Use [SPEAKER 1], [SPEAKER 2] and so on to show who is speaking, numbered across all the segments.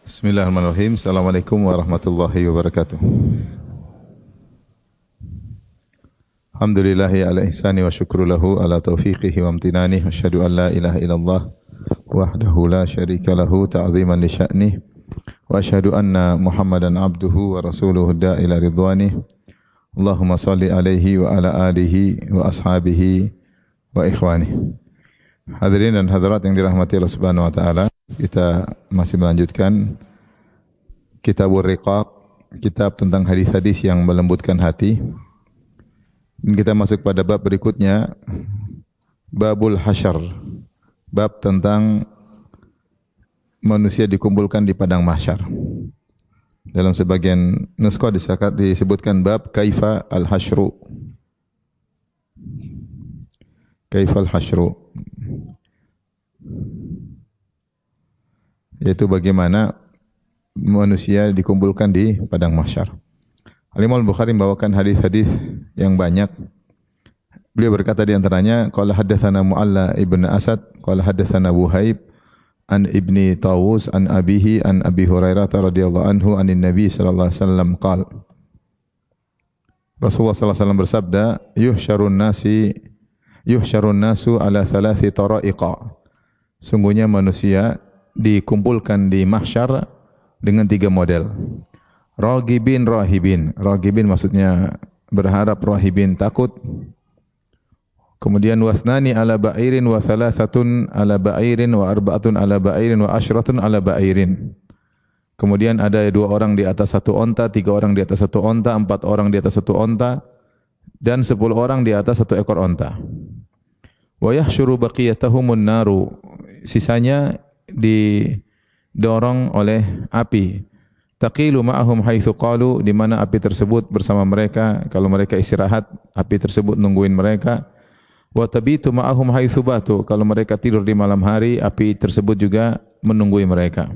[SPEAKER 1] Bismillahirrahmanirrahim. Assalamualaikum warahmatullahi wabarakatuh. Alhamdulillahi ala ihsani wa syukru lahu ala taufiqihi wa amtinani. Wa asyhadu an la ilaha illallah wahdahu la syarika lahu ta'ziman li sya'nih. Wa asyhadu anna Muhammadan abduhu wa rasuluhu da'ila ridwanih. Allahumma salli alaihi wa ala alihi wa ashabihi wa ikhwanih. Hadirin dan hadirat yang dirahmati Allah Subhanahu wa taala, kita masih melanjutkan Kitabur Riqaq, kitab tentang hadis-hadis yang melembutkan hati. Dan kita masuk pada bab berikutnya, Babul Hasyar, bab tentang manusia dikumpulkan di padang mahsyar. Dalam sebagian naskah disebutkan bab Kaifa al-Hasyru. Kaifa al-Hasyru, yaitu bagaimana manusia dikumpulkan di padang mahsyar. Al-Imam Al-Bukhari membawakan hadis-hadis yang banyak. Beliau berkata di antaranya, qala haddatsana Mu'alla ibn Asad, qala haddatsana Wuhaib an ibni Tawus an abihi an Abi Hurairah radhiyallahu anhu anin Nabi sallallahu alaihi wasallam qala. Rasulullah sallallahu alaihi wasallam bersabda, yuhsyarun nasu ala thalathi tara'iqa. Sungguhnya manusia dikumpulkan di mahsyar dengan 3 model. Ragibin, rahibin. Ragibin maksudnya berharap, rahibin takut. Kemudian wasnani ala ba'irin wa thalathatun ala ba'irin wa arba'atun ala ba'irin wa asyratun ala ba'irin. Kemudian ada 2 orang di atas 1 onta, 3 orang di atas 1 onta, 4 orang di atas 1 onta, dan 10 orang di atas 1 ekor onta. Wa yahsyuru baqiyatahumun naru. Sisanya didorong oleh api. Taqilu ma'ahum haitsu qalu, di mana api tersebut bersama mereka. Kalau mereka istirahat, api tersebut nungguin mereka. Wa tabitu ma'ahum haitsu batu, kalau mereka tidur di malam hari, api tersebut juga menunggui mereka.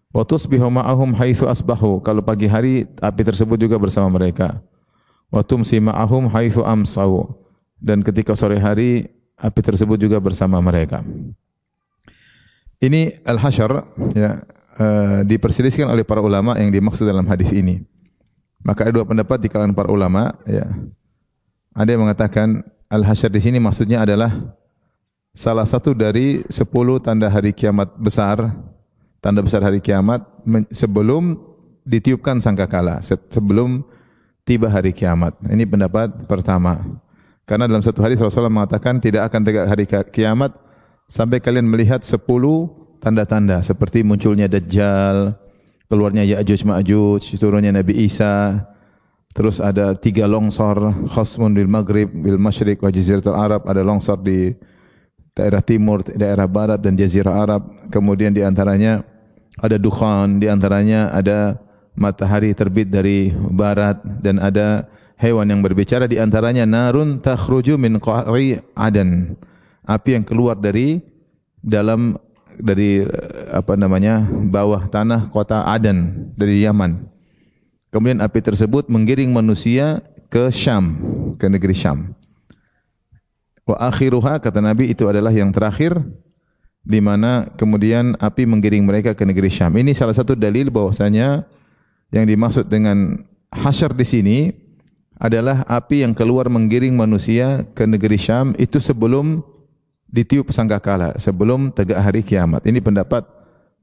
[SPEAKER 1] Wa tusbihu ma'ahum haitsu asbahu, kalau pagi hari api tersebut juga bersama mereka. Wa tumsi ma'ahum haitsu amsau, dan ketika sore hari api tersebut juga bersama mereka. Ini al-hasyar, ya, diperselisihkan oleh para ulama yang dimaksud dalam hadis ini. Maka ada 2 pendapat di kalangan para ulama, ya. Ada yang mengatakan al-hasyar di sini maksudnya adalah salah satu dari 10 tanda hari kiamat besar, tanda besar hari kiamat sebelum ditiupkan sangkakala, sebelum tiba hari kiamat. Ini pendapat pertama. Karena dalam satu hadis Rasulullah mengatakan tidak akan tegak hari kiamat sampai kalian melihat 10 tanda-tanda seperti munculnya Dajjal, keluarnya Ya'juj Ma'juj, turunnya Nabi Isa, terus ada 3 longsor, khasmun bil Maghrib, bil Masyriq wa Jaziratul Arab, ada longsor di daerah timur, daerah barat dan Jazirah Arab. Kemudian di antaranya ada dukhan, di antaranya ada matahari terbit dari barat, dan ada hewan yang berbicara, di antaranya narun takhruju min qa'ri Adan, api yang keluar dari bawah tanah kota Adan, dari Yaman. Kemudian api tersebut menggiring manusia ke Syam, ke negeri Syam. Wa akhiruha, kata Nabi, itu adalah yang terakhir, di mana kemudian api menggiring mereka ke negeri Syam. Ini salah satu dalil bahwasanya yang dimaksud dengan hasyar di sini adalah api yang keluar menggiring manusia ke negeri Syam itu sebelum ditiup sangkakala, sebelum tegak hari kiamat. Ini pendapat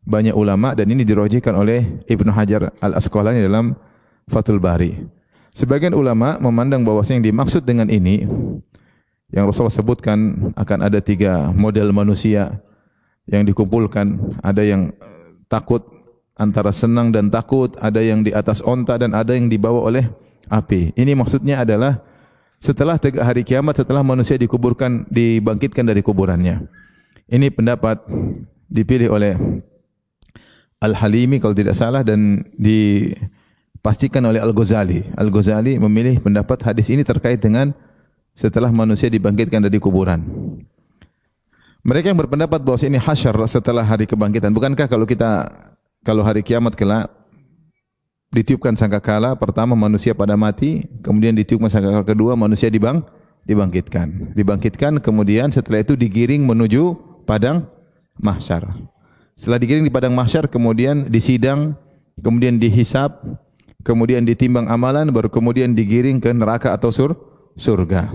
[SPEAKER 1] banyak ulama dan ini dirajihkan oleh Ibnu Hajar Al-Asqalani dalam Fathul Bari. Sebagian ulama memandang bahwasanya yang dimaksud dengan ini, yang Rasulullah sebutkan akan ada 3 model manusia yang dikumpulkan, ada yang takut, antara senang dan takut, ada yang di atas onta, dan ada yang dibawa oleh api. Ini maksudnya adalah setelah tegak hari kiamat, setelah manusia dibangkitkan dari kuburannya. Ini pendapat dipilih oleh Al-Halimi kalau tidak salah, dan dipastikan oleh Al-Ghazali. Al-Ghazali memilih pendapat hadis ini terkait dengan setelah manusia dibangkitkan dari kuburan. Mereka yang berpendapat bahwa ini hasyar setelah hari kebangkitan. Bukankah kalau hari kiamat kelak ditiupkan sangkakala, pertama manusia pada mati, kemudian ditiupkan sangkakala kedua, manusia dibangkitkan. Dibangkitkan, kemudian setelah itu digiring menuju padang mahsyar. Setelah digiring di padang mahsyar, kemudian disidang, kemudian dihisab, kemudian ditimbang amalan, baru kemudian digiring ke neraka atau surga.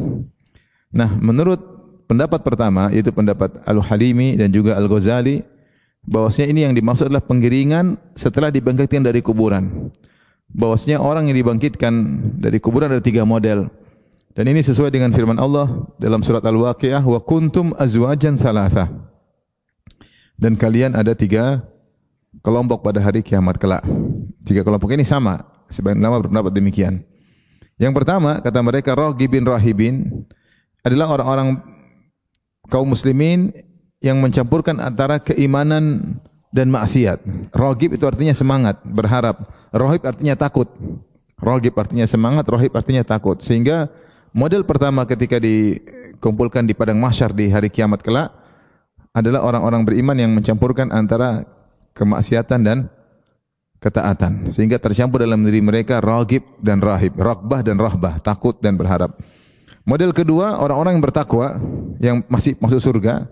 [SPEAKER 1] Nah, menurut pendapat pertama, yaitu pendapat Al-Halimi dan juga Al-Ghazali, bahwasanya ini yang dimaksud adalah penggiringan setelah dibangkitkan dari kuburan. Bahwasanya orang yang dibangkitkan dari kuburan ada 3 model. Dan ini sesuai dengan firman Allah dalam surat Al-Waqiah, wa kuntum azwajan thalatha. Dan kalian ada 3 kelompok pada hari kiamat kelak. 3 kelompok ini sama, sebagian ulama berpendapat demikian. Yang pertama, kata mereka, raghibin rahibin, adalah orang-orang kaum muslimin yang mencampurkan antara keimanan dan maksiat. Raghib itu artinya semangat, berharap. Rahib artinya takut. Raghib artinya semangat, rahib artinya takut. Sehingga model pertama ketika dikumpulkan di padang mahsyar di hari kiamat kelak adalah orang-orang beriman yang mencampurkan antara kemaksiatan dan ketaatan. Sehingga tercampur dalam diri mereka raghib dan rahib, raghbah dan rahbah, takut dan berharap. Model kedua, orang-orang yang bertakwa, yang masih masuk surga,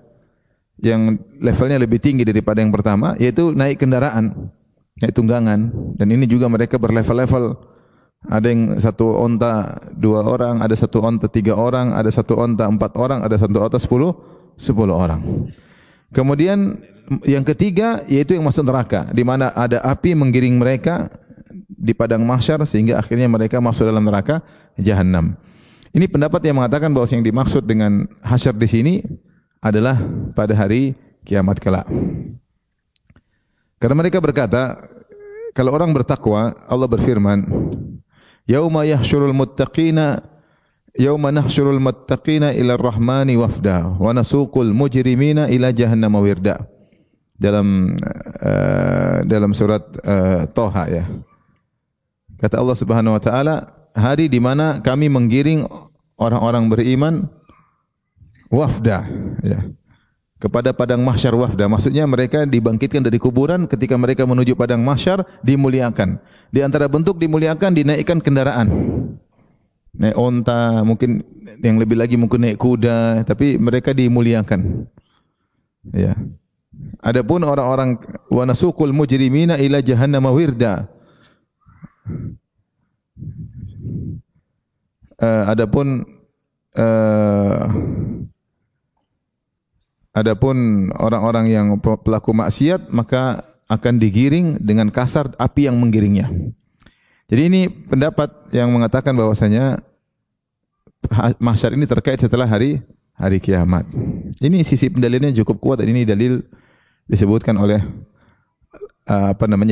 [SPEAKER 1] yang levelnya lebih tinggi daripada yang pertama, yaitu naik kendaraan, naik tunggangan. Dan ini juga mereka berlevel-level. Ada yang 1 onta 2 orang, ada 1 onta 3 orang, ada 1 onta 4 orang, ada 1 onta 10 orang. Kemudian yang ketiga yaitu yang masuk neraka, di mana ada api menggiring mereka di padang mahsyar sehingga akhirnya mereka masuk dalam neraka jahanam. Ini pendapat yang mengatakan bahwa yang dimaksud dengan hasyar di sini adalah pada hari kiamat kelak. Karena mereka berkata, kalau orang bertakwa, Allah berfirman, "Yauma yahsyurul muttaqina yauma nahsyurul muttaqina ila ar-rahmani wafda wa nasuqul mujrimina ila jahannam wirda." Dalam surat Thaha ya. Kata Allah Subhanahu wa taala, hari di mana kami menggiring orang-orang beriman wafda ya, kepada padang mahsyar wafda. Maksudnya mereka dibangkitkan dari kuburan, ketika mereka menuju padang mahsyar dimuliakan. Di antara bentuk dimuliakan, dinaikkan kendaraan. Naik onta, mungkin yang lebih lagi mungkin naik kuda, tapi mereka dimuliakan. Ya. Adapun orang-orang wa nasuqul mujrimina ila jahannam wirda. Adapun orang-orang yang pelaku maksiat maka akan digiring dengan kasar api yang menggiringnya. Jadi ini pendapat yang mengatakan bahwasanya mahsyar ini terkait setelah hari kiamat. Ini sisi pendalilannya cukup kuat dan ini dalil disebutkan oleh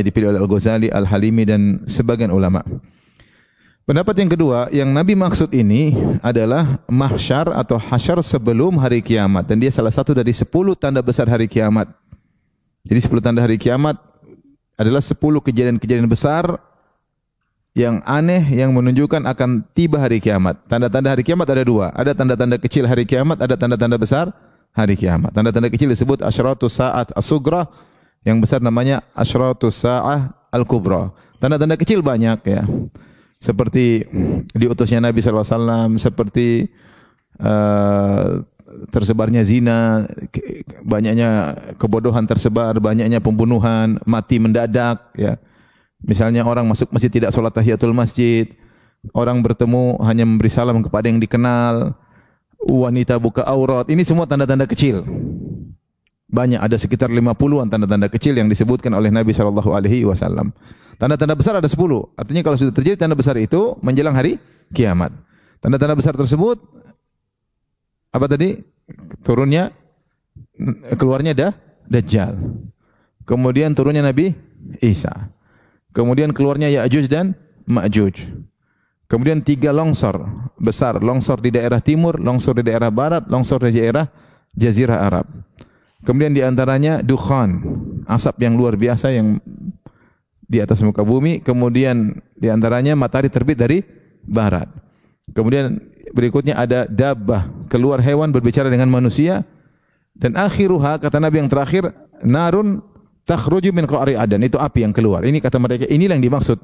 [SPEAKER 1] dipilih oleh Al-Ghazali, Al-Halimi dan sebagian ulama. Pendapat yang kedua, yang Nabi maksud ini adalah mahsyar atau hasyar sebelum hari kiamat, dan dia salah satu dari 10 tanda besar hari kiamat. Jadi 10 tanda hari kiamat adalah 10 kejadian-kejadian besar yang aneh yang menunjukkan akan tiba hari kiamat. Tanda-tanda hari kiamat ada 2. Ada tanda-tanda kecil hari kiamat, ada tanda-tanda besar hari kiamat. Tanda-tanda kecil disebut asyratus sa'at as-sughra, yang besar namanya asyratus sa'ah al-kubra. Tanda-tanda kecil banyak ya. Seperti diutusnya Nabi SAW, seperti tersebarnya zina, banyaknya kebodohan tersebar, banyaknya pembunuhan, mati mendadak ya. Misalnya orang masuk masjid tidak sholat tahiyatul masjid, orang bertemu hanya memberi salam kepada yang dikenal, wanita buka aurat. Ini semua tanda-tanda kecil. Banyak, ada sekitar 50-an tanda-tanda kecil yang disebutkan oleh Nabi SAW. Tanda-tanda besar ada 10. Artinya kalau sudah terjadi tanda besar itu menjelang hari kiamat. Tanda-tanda besar tersebut apa tadi? Turunnya, keluarnya Dajjal. Kemudian turunnya Nabi Isa. Kemudian keluarnya Ya'juj dan Ma'juj. Kemudian 3 longsor besar, longsor di daerah timur, longsor di daerah barat, longsor di daerah Jazirah Arab. Kemudian di antaranya dukhan, asap yang luar biasa yang di atas muka bumi. Kemudian di antaranya matahari terbit dari barat. Kemudian berikutnya ada dabbah, keluar hewan berbicara dengan manusia. Dan akhiruha, kata Nabi yang terakhir, narun takhruju min qa'ri adan, itu api yang keluar. Ini kata mereka, inilah yang dimaksud.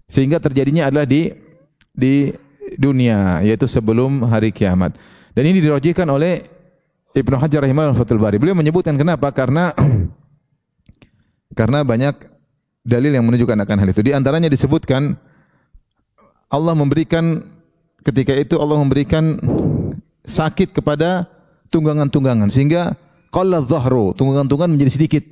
[SPEAKER 1] Sehingga terjadinya adalah di dunia, yaitu sebelum hari kiamat. Dan ini dirajihkan oleh Ibnu Hajar rahimahullah Fathul Bari. Beliau menyebutkan kenapa? Karena banyak dalil yang menunjukkan akan hal itu. Di antaranya disebutkan ketika itu Allah memberikan sakit kepada tunggangan-tunggangan sehingga qalla dhahru, tunggangan-tunggangan menjadi sedikit.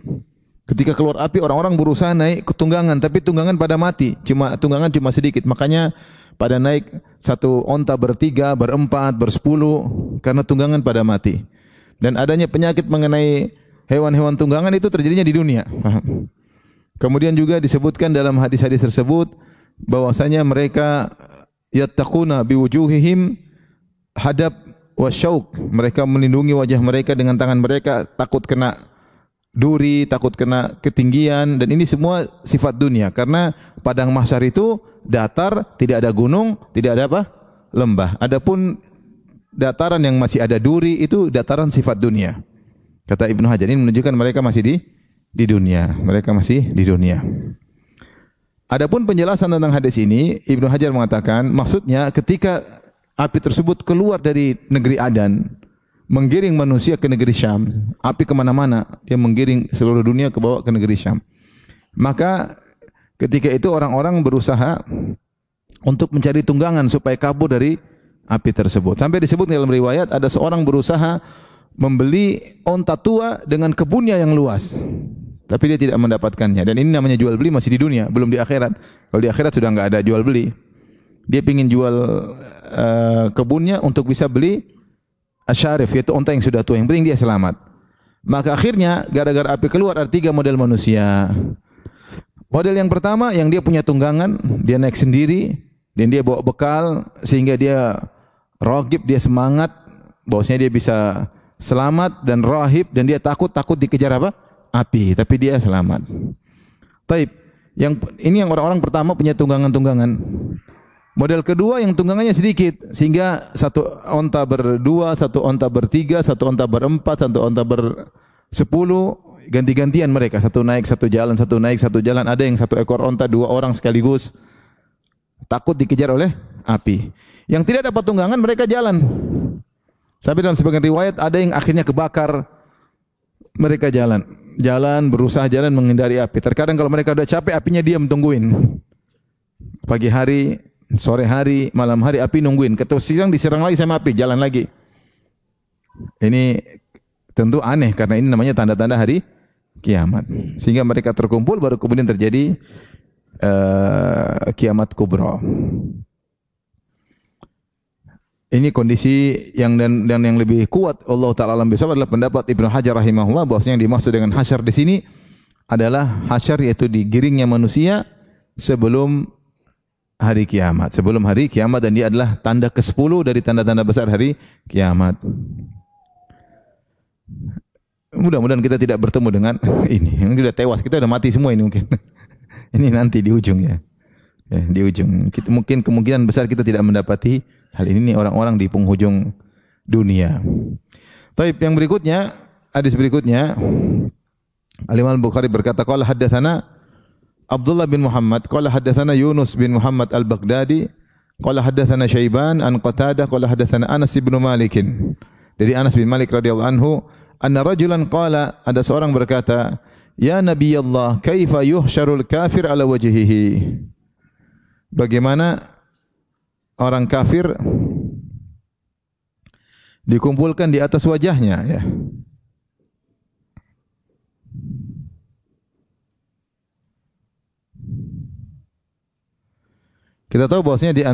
[SPEAKER 1] Ketika keluar api orang-orang berusaha naik ke tunggangan tapi tunggangan pada mati, tunggangan cuma sedikit. Makanya pada naik satu onta bertiga, berempat, bersepuluh karena tunggangan pada mati. Dan adanya penyakit mengenai hewan-hewan tunggangan itu terjadinya di dunia. Kemudian juga disebutkan dalam hadis-hadis tersebut bahwasanya mereka yattaquna biwujuhihim hadab wasyauk. Mereka melindungi wajah mereka dengan tangan mereka, takut kena duri, takut kena ketinggian, dan ini semua sifat dunia karena padang mahsyar itu datar, tidak ada gunung, tidak ada lembah. Adapun dataran yang masih ada duri itu dataran sifat dunia. Kata Ibnu Hajar, ini menunjukkan mereka masih di dunia. Mereka masih di dunia. Adapun penjelasan tentang hadis ini, Ibnu Hajar mengatakan maksudnya ketika api tersebut keluar dari negeri Adan, menggiring manusia ke negeri Syam. Api kemana-mana, dia menggiring seluruh dunia ke bawah ke negeri Syam. Maka ketika itu orang-orang berusaha untuk mencari tunggangan supaya kabur dari api tersebut. Sampai disebut dalam riwayat ada seorang berusaha membeli onta tua dengan kebunnya yang luas. Tapi dia tidak mendapatkannya. Dan ini namanya jual beli masih di dunia, belum di akhirat. Kalau di akhirat sudah enggak ada jual beli. Dia ingin jual kebunnya untuk bisa beli asyarif, yaitu onta yang sudah tua. Yang penting dia selamat. Maka akhirnya gara-gara api keluar ada 3 model manusia. Model yang pertama yang dia punya tunggangan, dia naik sendiri dan dia bawa bekal sehingga dia ragib, dia semangat bahwasanya dia bisa selamat dan rahib, dan dia takut dikejar api, tapi dia selamat. Taib. Ini yang orang-orang pertama punya tunggangan-tunggangan. Model kedua yang tunggangannya sedikit sehingga satu onta berdua, satu onta bertiga, satu onta berempat, satu onta bersepuluh, ganti-gantian mereka, satu naik satu jalan, satu naik satu jalan. Ada yang satu ekor onta 2 orang sekaligus, takut dikejar oleh api. Yang tidak dapat tunggangan mereka jalan. Sampai dalam sebagian riwayat ada yang akhirnya kebakar. Mereka jalan berusaha jalan menghindari api. Terkadang kalau mereka sudah capek, apinya diam tungguin. Pagi hari, sore hari, malam hari api nungguin. Diserang lagi sama api, jalan lagi. Ini tentu aneh karena ini namanya tanda-tanda hari kiamat. Sehingga mereka terkumpul baru kemudian terjadi kiamat kubra. Ini kondisi yang dan yang lebih kuat Allah taala alam bisawab adalah pendapat Ibnu Hajar rahimahullah bahwasanya yang dimaksud dengan hasyar di sini adalah hasyar yaitu digiringnya manusia sebelum hari kiamat, dan dia adalah tanda ke-10 dari tanda-tanda besar hari kiamat. Mudah-mudahan kita tidak bertemu dengan ini. Yang sudah tewas, kita sudah mati semua ini mungkin. Ini nanti di ujung ya. Di ujung. Mungkin kemungkinan besar kita tidak mendapati hal ini orang-orang di penghujung dunia. Taib, yang berikutnya, hadis berikutnya, Al-Imam Al-Bukhari berkata, qala haddatsana Abdullah bin Muhammad, qala haddatsana Yunus bin Muhammad Al-Baghdadi, qala haddatsana Syaiban an Qatadah, qala haddatsana Anas bin Malik. Dari Anas bin Malik radhiyallahu anhu, anna rajulan qala, ada seorang berkata, ya Nabi Allah, kaifa yuhsyarul kafir ala wajhihi? Bagaimana orang kafir dikumpulkan di atas wajahnya, ya. Kita tahu bahwasanya di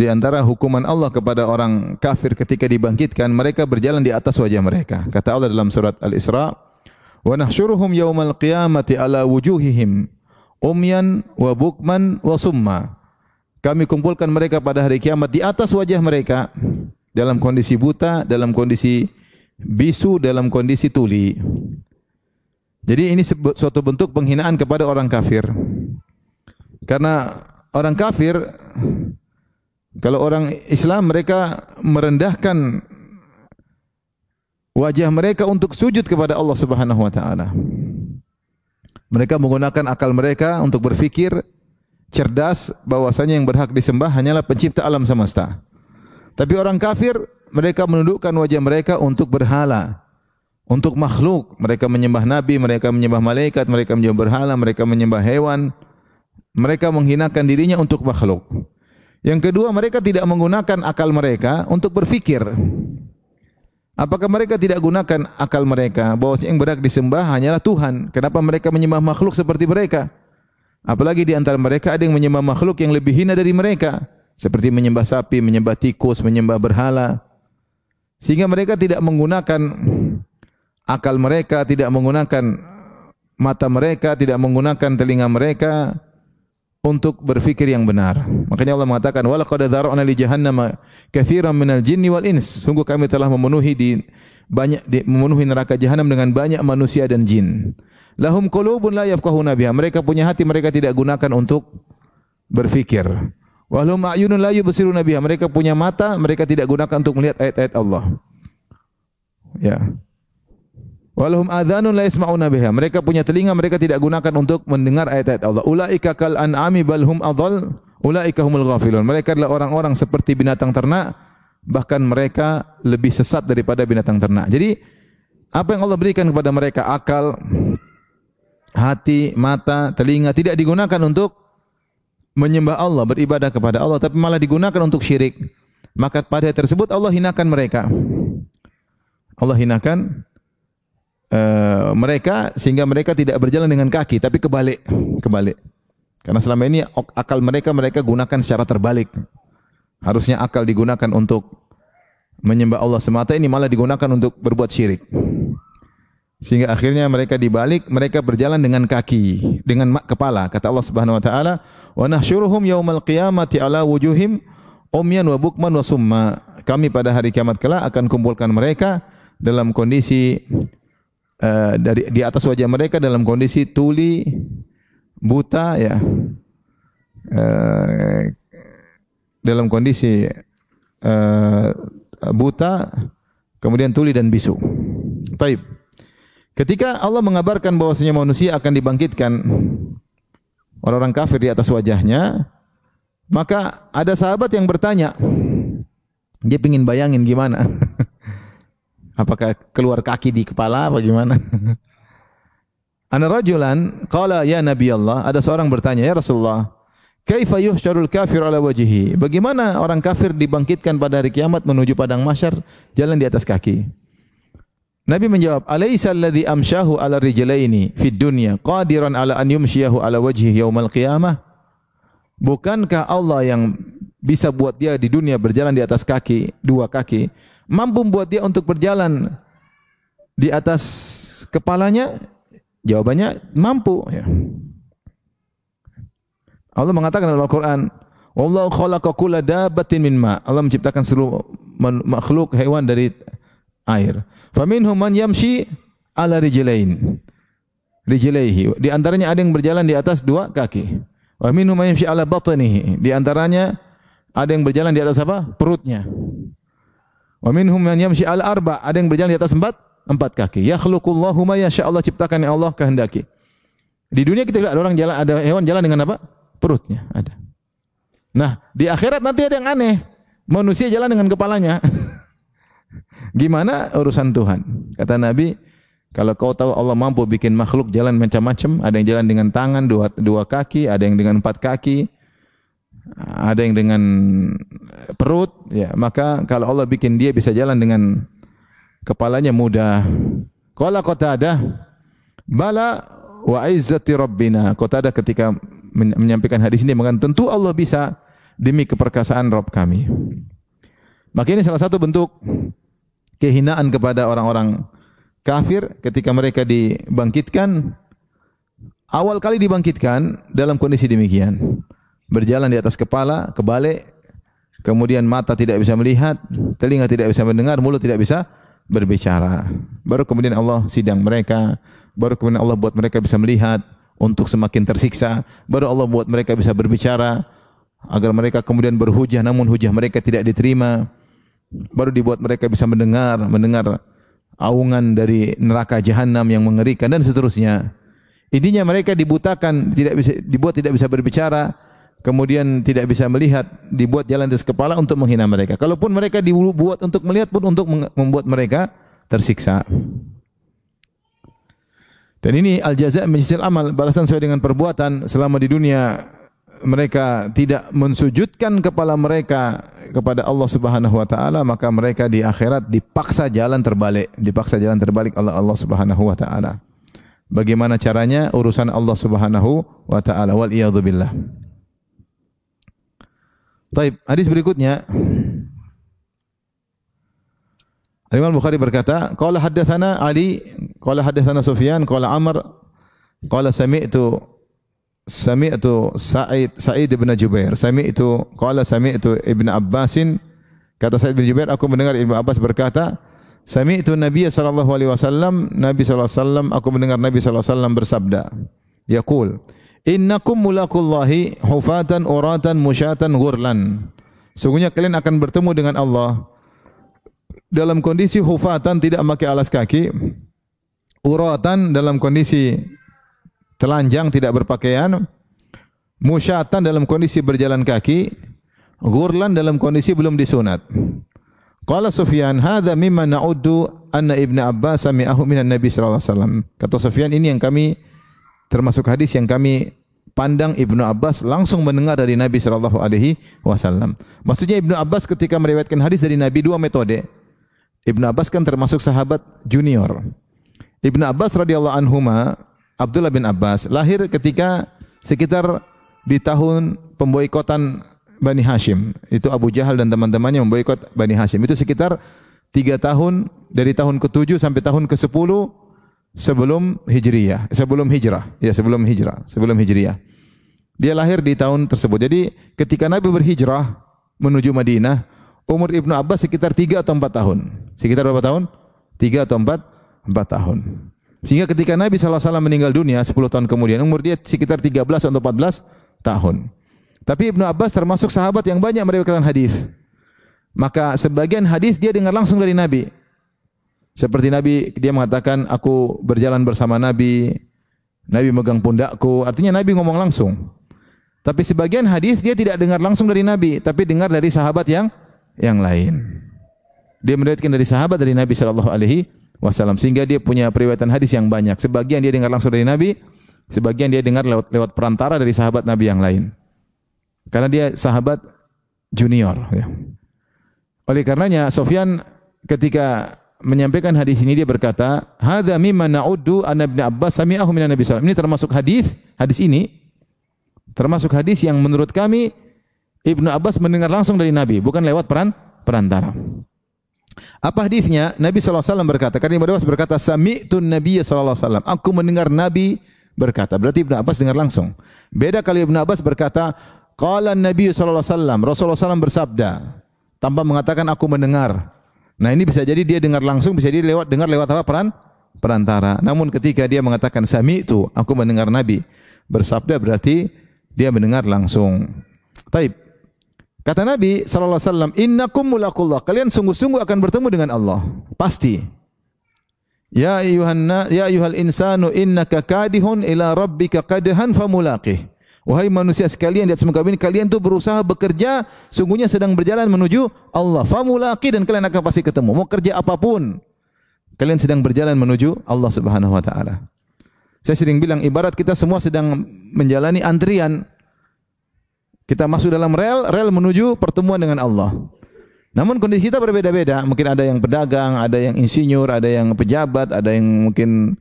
[SPEAKER 1] antara hukuman Allah kepada orang kafir ketika dibangkitkan, mereka berjalan di atas wajah mereka. Kata Allah dalam surat Al-Isra, wa nahsyuruhum yaumal qiyamati ala wujuhihim umyan wa bukman wa summa. Kami kumpulkan mereka pada hari kiamat di atas wajah mereka dalam kondisi buta, dalam kondisi bisu, dalam kondisi tuli. Jadi ini suatu bentuk penghinaan kepada orang kafir. Karena orang kafir, kalau orang Islam mereka merendahkan wajah mereka untuk sujud kepada Allah Subhanahu wa taala. Mereka menggunakan akal mereka untuk berfikir cerdas bahwasanya yang berhak disembah hanyalah pencipta alam semesta. Tapi orang kafir, mereka menundukkan wajah mereka untuk berhala, untuk makhluk. Mereka menyembah nabi, mereka menyembah malaikat, mereka menyembah berhala, mereka menyembah hewan. Mereka menghinakan dirinya untuk makhluk. Yang kedua, mereka tidak menggunakan akal mereka untuk berfikir. Apakah mereka tidak gunakan akal mereka bahwa yang berhak disembah hanyalah Tuhan? Kenapa mereka menyembah makhluk seperti mereka? Apalagi di antara mereka ada yang menyembah makhluk yang lebih hina dari mereka, seperti menyembah sapi, menyembah tikus, menyembah berhala. Sehingga mereka tidak menggunakan akal mereka, tidak menggunakan mata mereka, tidak menggunakan telinga mereka untuk berfikir yang benar. Makanya Allah mengatakan, "Wa laqad dzara'na li jahannama katsiran minal jinni wal ins." Sungguh kami telah memenuhi neraka jahanam dengan banyak manusia dan jin. Lahum qulubun la yafqahuna biha. Mereka punya hati, mereka tidak gunakan untuk berfikir. Wa lahum a'yunun la yubsiruna biha. Mereka punya mata, mereka tidak gunakan untuk melihat ayat-ayat Allah. Ya. Walhum adhanun la yasma'una biha. Mereka punya telinga, mereka tidak gunakan untuk mendengar ayat-ayat Allah. Ulaika kal an'ami bal hum adhal. Ulaika humul ghafilun. Mereka adalah orang-orang seperti binatang ternak, bahkan mereka lebih sesat daripada binatang ternak. Jadi apa yang Allah berikan kepada mereka, akal, hati, mata, telinga, tidak digunakan untuk menyembah Allah, beribadah kepada Allah, tapi malah digunakan untuk syirik. Maka pada tersebut Allah hinakan mereka. Allah hinakan mereka sehingga mereka tidak berjalan dengan kaki tapi kebalik. Karena selama ini akal mereka gunakan secara terbalik. Harusnya akal digunakan untuk menyembah Allah semata, ini malah digunakan untuk berbuat syirik. Sehingga akhirnya mereka dibalik, mereka berjalan dengan kaki, dengan kepala. Kata Allah Subhanahu wa taala, "Wa nahsyuruhum yaumal qiyamati ala wujuhim umyan wa bukman wa summa." Kami pada hari kiamat kelak akan kumpulkan mereka dalam kondisi di atas wajah mereka dalam kondisi tuli, buta, ya, dalam kondisi buta, kemudian tuli dan bisu. Baik. Ketika Allah mengabarkan bahwasanya manusia akan dibangkitkan orang-orang kafir di atas wajahnya, maka ada sahabat yang bertanya, dia ingin bayangin gimana. Apakah keluar kaki di kepala apa gimana? Ana rajulan qala ya Nabi Allah, ada seorang bertanya, ya Rasulullah, kaifa yuhsyarul kafir ala wajhihi? Bagaimana orang kafir dibangkitkan pada hari kiamat menuju padang mahsyar jalan di atas kaki? Nabi menjawab, alaysa alladhi amsyahu ala rijlaini fid dunya qadiran ala an yumshiyahu ala wajhihi yaumal qiyamah? Bukankah Allah yang bisa buat dia di dunia berjalan di atas kaki, dua kaki, mampu buat dia untuk berjalan di atas kepalanya? Jawabannya mampu, ya. Allah mengatakan dalam Al-Qur'an, "Wallahu khalaqa kulla dabbatin min ma." Allah menciptakan seluruh makhluk hewan dari air. Faminhum man yamshi ala rijlaihi. Di antaranya ada yang berjalan di atas dua kaki. Wa minhum man yamshi ala batnihi. Di antaranya ada yang berjalan di atas apa? Perutnya. Wa minhum man yamshi ala arba. Ada yang berjalan di atas empat kaki. Yakhluqullahu ma yasha. Allah ciptakan yang Allah kehendaki. Di dunia kita ada orang jalan, ada hewan jalan dengan apa? Perutnya ada. Nah, di akhirat nanti ada yang aneh. Manusia jalan dengan kepalanya. Gimana urusan Tuhan? Kata Nabi, kalau kau tahu Allah mampu bikin makhluk jalan macam-macam, ada yang jalan dengan tangan dua kaki, ada yang dengan 4 kaki, ada yang dengan perut, ya, maka kalau Allah bikin dia bisa jalan dengan kepalanya mudah. Qala Qatadah, bala wa izzati rabbina. Qatadah ketika menyampaikan hadis ini mengatakan tentu Allah bisa demi keperkasaan Rabb kami. Maka ini salah satu bentuk kehinaan kepada orang-orang kafir ketika mereka dibangkitkan. Awal kali dibangkitkan dalam kondisi demikian. Berjalan di atas kepala, kebalik, kemudian mata tidak bisa melihat, telinga tidak bisa mendengar, mulut tidak bisa berbicara. Baru kemudian Allah sidang mereka, baru kemudian Allah buat mereka bisa melihat untuk semakin tersiksa, baru Allah buat mereka bisa berbicara agar mereka kemudian berhujah namun hujah mereka tidak diterima. Baru dibuat mereka bisa mendengar aungan dari neraka jahanam yang mengerikan dan seterusnya. Intinya mereka dibutakan, tidak bisa berbicara kemudian tidak bisa melihat, dibuat jalan di atas kepala untuk menghina mereka. Kalaupun mereka dibuat untuk melihat pun untuk membuat mereka tersiksa. Dan ini al-jaza' min jinsil amal, balasan sesuai dengan perbuatan. Selama di dunia mereka tidak mensujudkan kepala mereka kepada Allah Subhanahu wa taala, maka mereka di akhirat dipaksa jalan terbalik oleh Allah Subhanahu wa taala. Bagaimana caranya? Urusan Allah Subhanahu wa taala. Wal iyadzu billah. Baik, hadis berikutnya. Imam Bukhari berkata, qala haddatsana Ali, qala haddatsana Sufyan, qala Amr, qala sami'tu Sa'id bin Jubair. Sami'tu Ibnu Abbasin, kata Sa'id bin Jubair, aku mendengar Ibnu Abbas berkata, sami'tu Nabiy sallallahu alaihi wasallam, Nabi sallallahu alaihi wasallam, aku mendengar Nabi sallallahu alaihi wasallam bersabda, yaqul, innakum mulaqullahi hufatan uratan musyatan ghurlan. Sungguhnya kalian akan bertemu dengan Allah dalam kondisi hufatan, tidak memakai alas kaki, uratan dalam kondisi telanjang, tidak berpakaian, musyatan dalam kondisi berjalan kaki, ghurlan dalam kondisi belum disunat. Qala Sufyan, hadza mimma na'uddu anna Ibnu Abbas sami'ahu minan Nabi sallallahu alaihi wasallam. Kata Sufyan, ini yang kami termasuk hadis yang kami pandang Ibnu Abbas langsung mendengar dari Nabi sallallahu alaihi wasallam. Maksudnya Ibnu Abbas ketika meriwayatkan hadis dari Nabi dua metode. Ibnu Abbas kan termasuk sahabat junior. Ibnu Abbas radhiyallahu anhuma, Abdullah bin Abbas, lahir ketika sekitar di tahun pemboikotan Bani Hashim. Itu Abu Jahal dan teman-temannya memboikot Bani Hashim. Itu sekitar 3 tahun, dari tahun ke-7 sampai tahun ke-10 sebelum Hijriyah, sebelum Hijriyah. Dia lahir di tahun tersebut. Jadi ketika Nabi berhijrah menuju Madinah, umur Ibnu Abbas sekitar 3 atau 4 tahun. Sekitar berapa tahun? 3 atau 4 tahun. Sehingga ketika Nabi SAW meninggal dunia 10 tahun kemudian, umur dia sekitar 13 atau 14 tahun. Tapi Ibnu Abbas termasuk sahabat yang banyak meriwayatkan hadis. Maka sebagian hadis dia dengar langsung dari Nabi. Seperti Nabi, dia mengatakan, aku berjalan bersama Nabi, Nabi megang pundakku. Artinya Nabi ngomong langsung. Tapi sebagian hadis dia tidak dengar langsung dari Nabi, tapi dengar dari sahabat yang lain. Dia meriwayatkan dari sahabat dari Nabi sallallahu alaihi wasallam, sehingga dia punya periwayatan hadis yang banyak. Sebagian dia dengar langsung dari Nabi, sebagian dia dengar lewat perantara dari sahabat Nabi yang lain. Karena dia sahabat junior, ya. Oleh karenanya Sufyan ketika menyampaikan hadis ini dia berkata, hadza mimma na'uddu anna Ibnu Abbas sami'ahu minan Nabi sallallahu alaihi wasallam. Ini termasuk hadis ini termasuk hadis yang menurut kami Ibnu Abbas mendengar langsung dari Nabi, bukan lewat perantara. Apa hadisnya? Nabi sallallahu alaihi wasallam berkata, karena Ibnu Abbas berkata, sami'tun Nabiy sallallahu alaihi wasallam, aku mendengar Nabi berkata. Berarti Ibnu Abbas dengar langsung. Beda kalau Ibnu Abbas berkata, qala Nabi sallallahu alaihi wasallam, Rasulullah SAW bersabda, tanpa mengatakan aku mendengar. Nah, ini bisa jadi dia dengar langsung, bisa jadi dengar lewat apa? Perantara. Namun ketika dia mengatakan sami'tu, aku mendengar Nabi bersabda, berarti dia mendengar langsung. Taib. Kata Nabi sallallahu alaihi wasallam, innakum mulaqullah, kalian sungguh-sungguh akan bertemu dengan Allah. Pasti. Ya ayyuhal insanu innaka kadihun ila rabbika kadhan famulaqih. Wahai manusia sekalian di atas muka bumi, kalian tuh berusaha bekerja, sungguhnya sedang berjalan menuju Allah. Famulaqih, dan kalian akan pasti ketemu. Mau kerja apapun, kalian sedang berjalan menuju Allah Subhanahu wa taala. Saya sering bilang, ibarat kita semua sedang menjalani antrian. Kita masuk dalam rel menuju pertemuan dengan Allah. Namun kondisi kita berbeda-beda. Mungkin ada yang pedagang, ada yang insinyur, ada yang pejabat, ada yang mungkin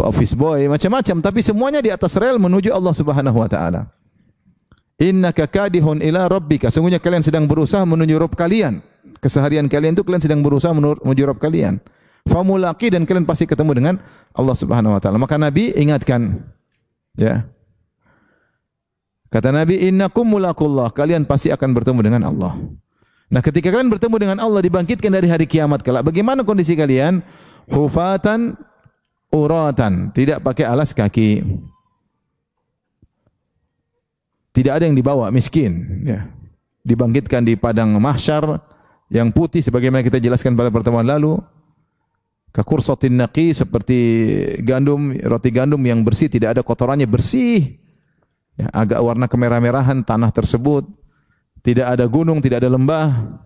[SPEAKER 1] office boy, macam-macam. Tapi semuanya di atas rel menuju Allah Subhanahu wa taala. Innaka kadihun ila rabbika. Sungguhnya kalian sedang berusaha menuju Rabb kalian. Keseharian kalian itu kalian sedang berusaha menuju Rabb kalian. Famulaqi, dan kalian pasti ketemu dengan Allah Subhanahu wa taala. Maka Nabi ingatkan, ya. Kata Nabi, innakum mulaqullah, kalian pasti akan bertemu dengan Allah. Nah, ketika kalian bertemu dengan Allah, dibangkitkan dari hari kiamat kelak, bagaimana kondisi kalian? Hufatan uratan, tidak pakai alas kaki. Tidak ada yang dibawa, miskin, ya. Dibangkitkan di padang mahsyar yang putih sebagaimana kita jelaskan pada pertemuan lalu. Kakursatin naqi, seperti gandum, roti gandum yang bersih, tidak ada kotorannya, bersih. Ya, agak warna kemerah-merahan tanah tersebut, tidak ada gunung, tidak ada lembah.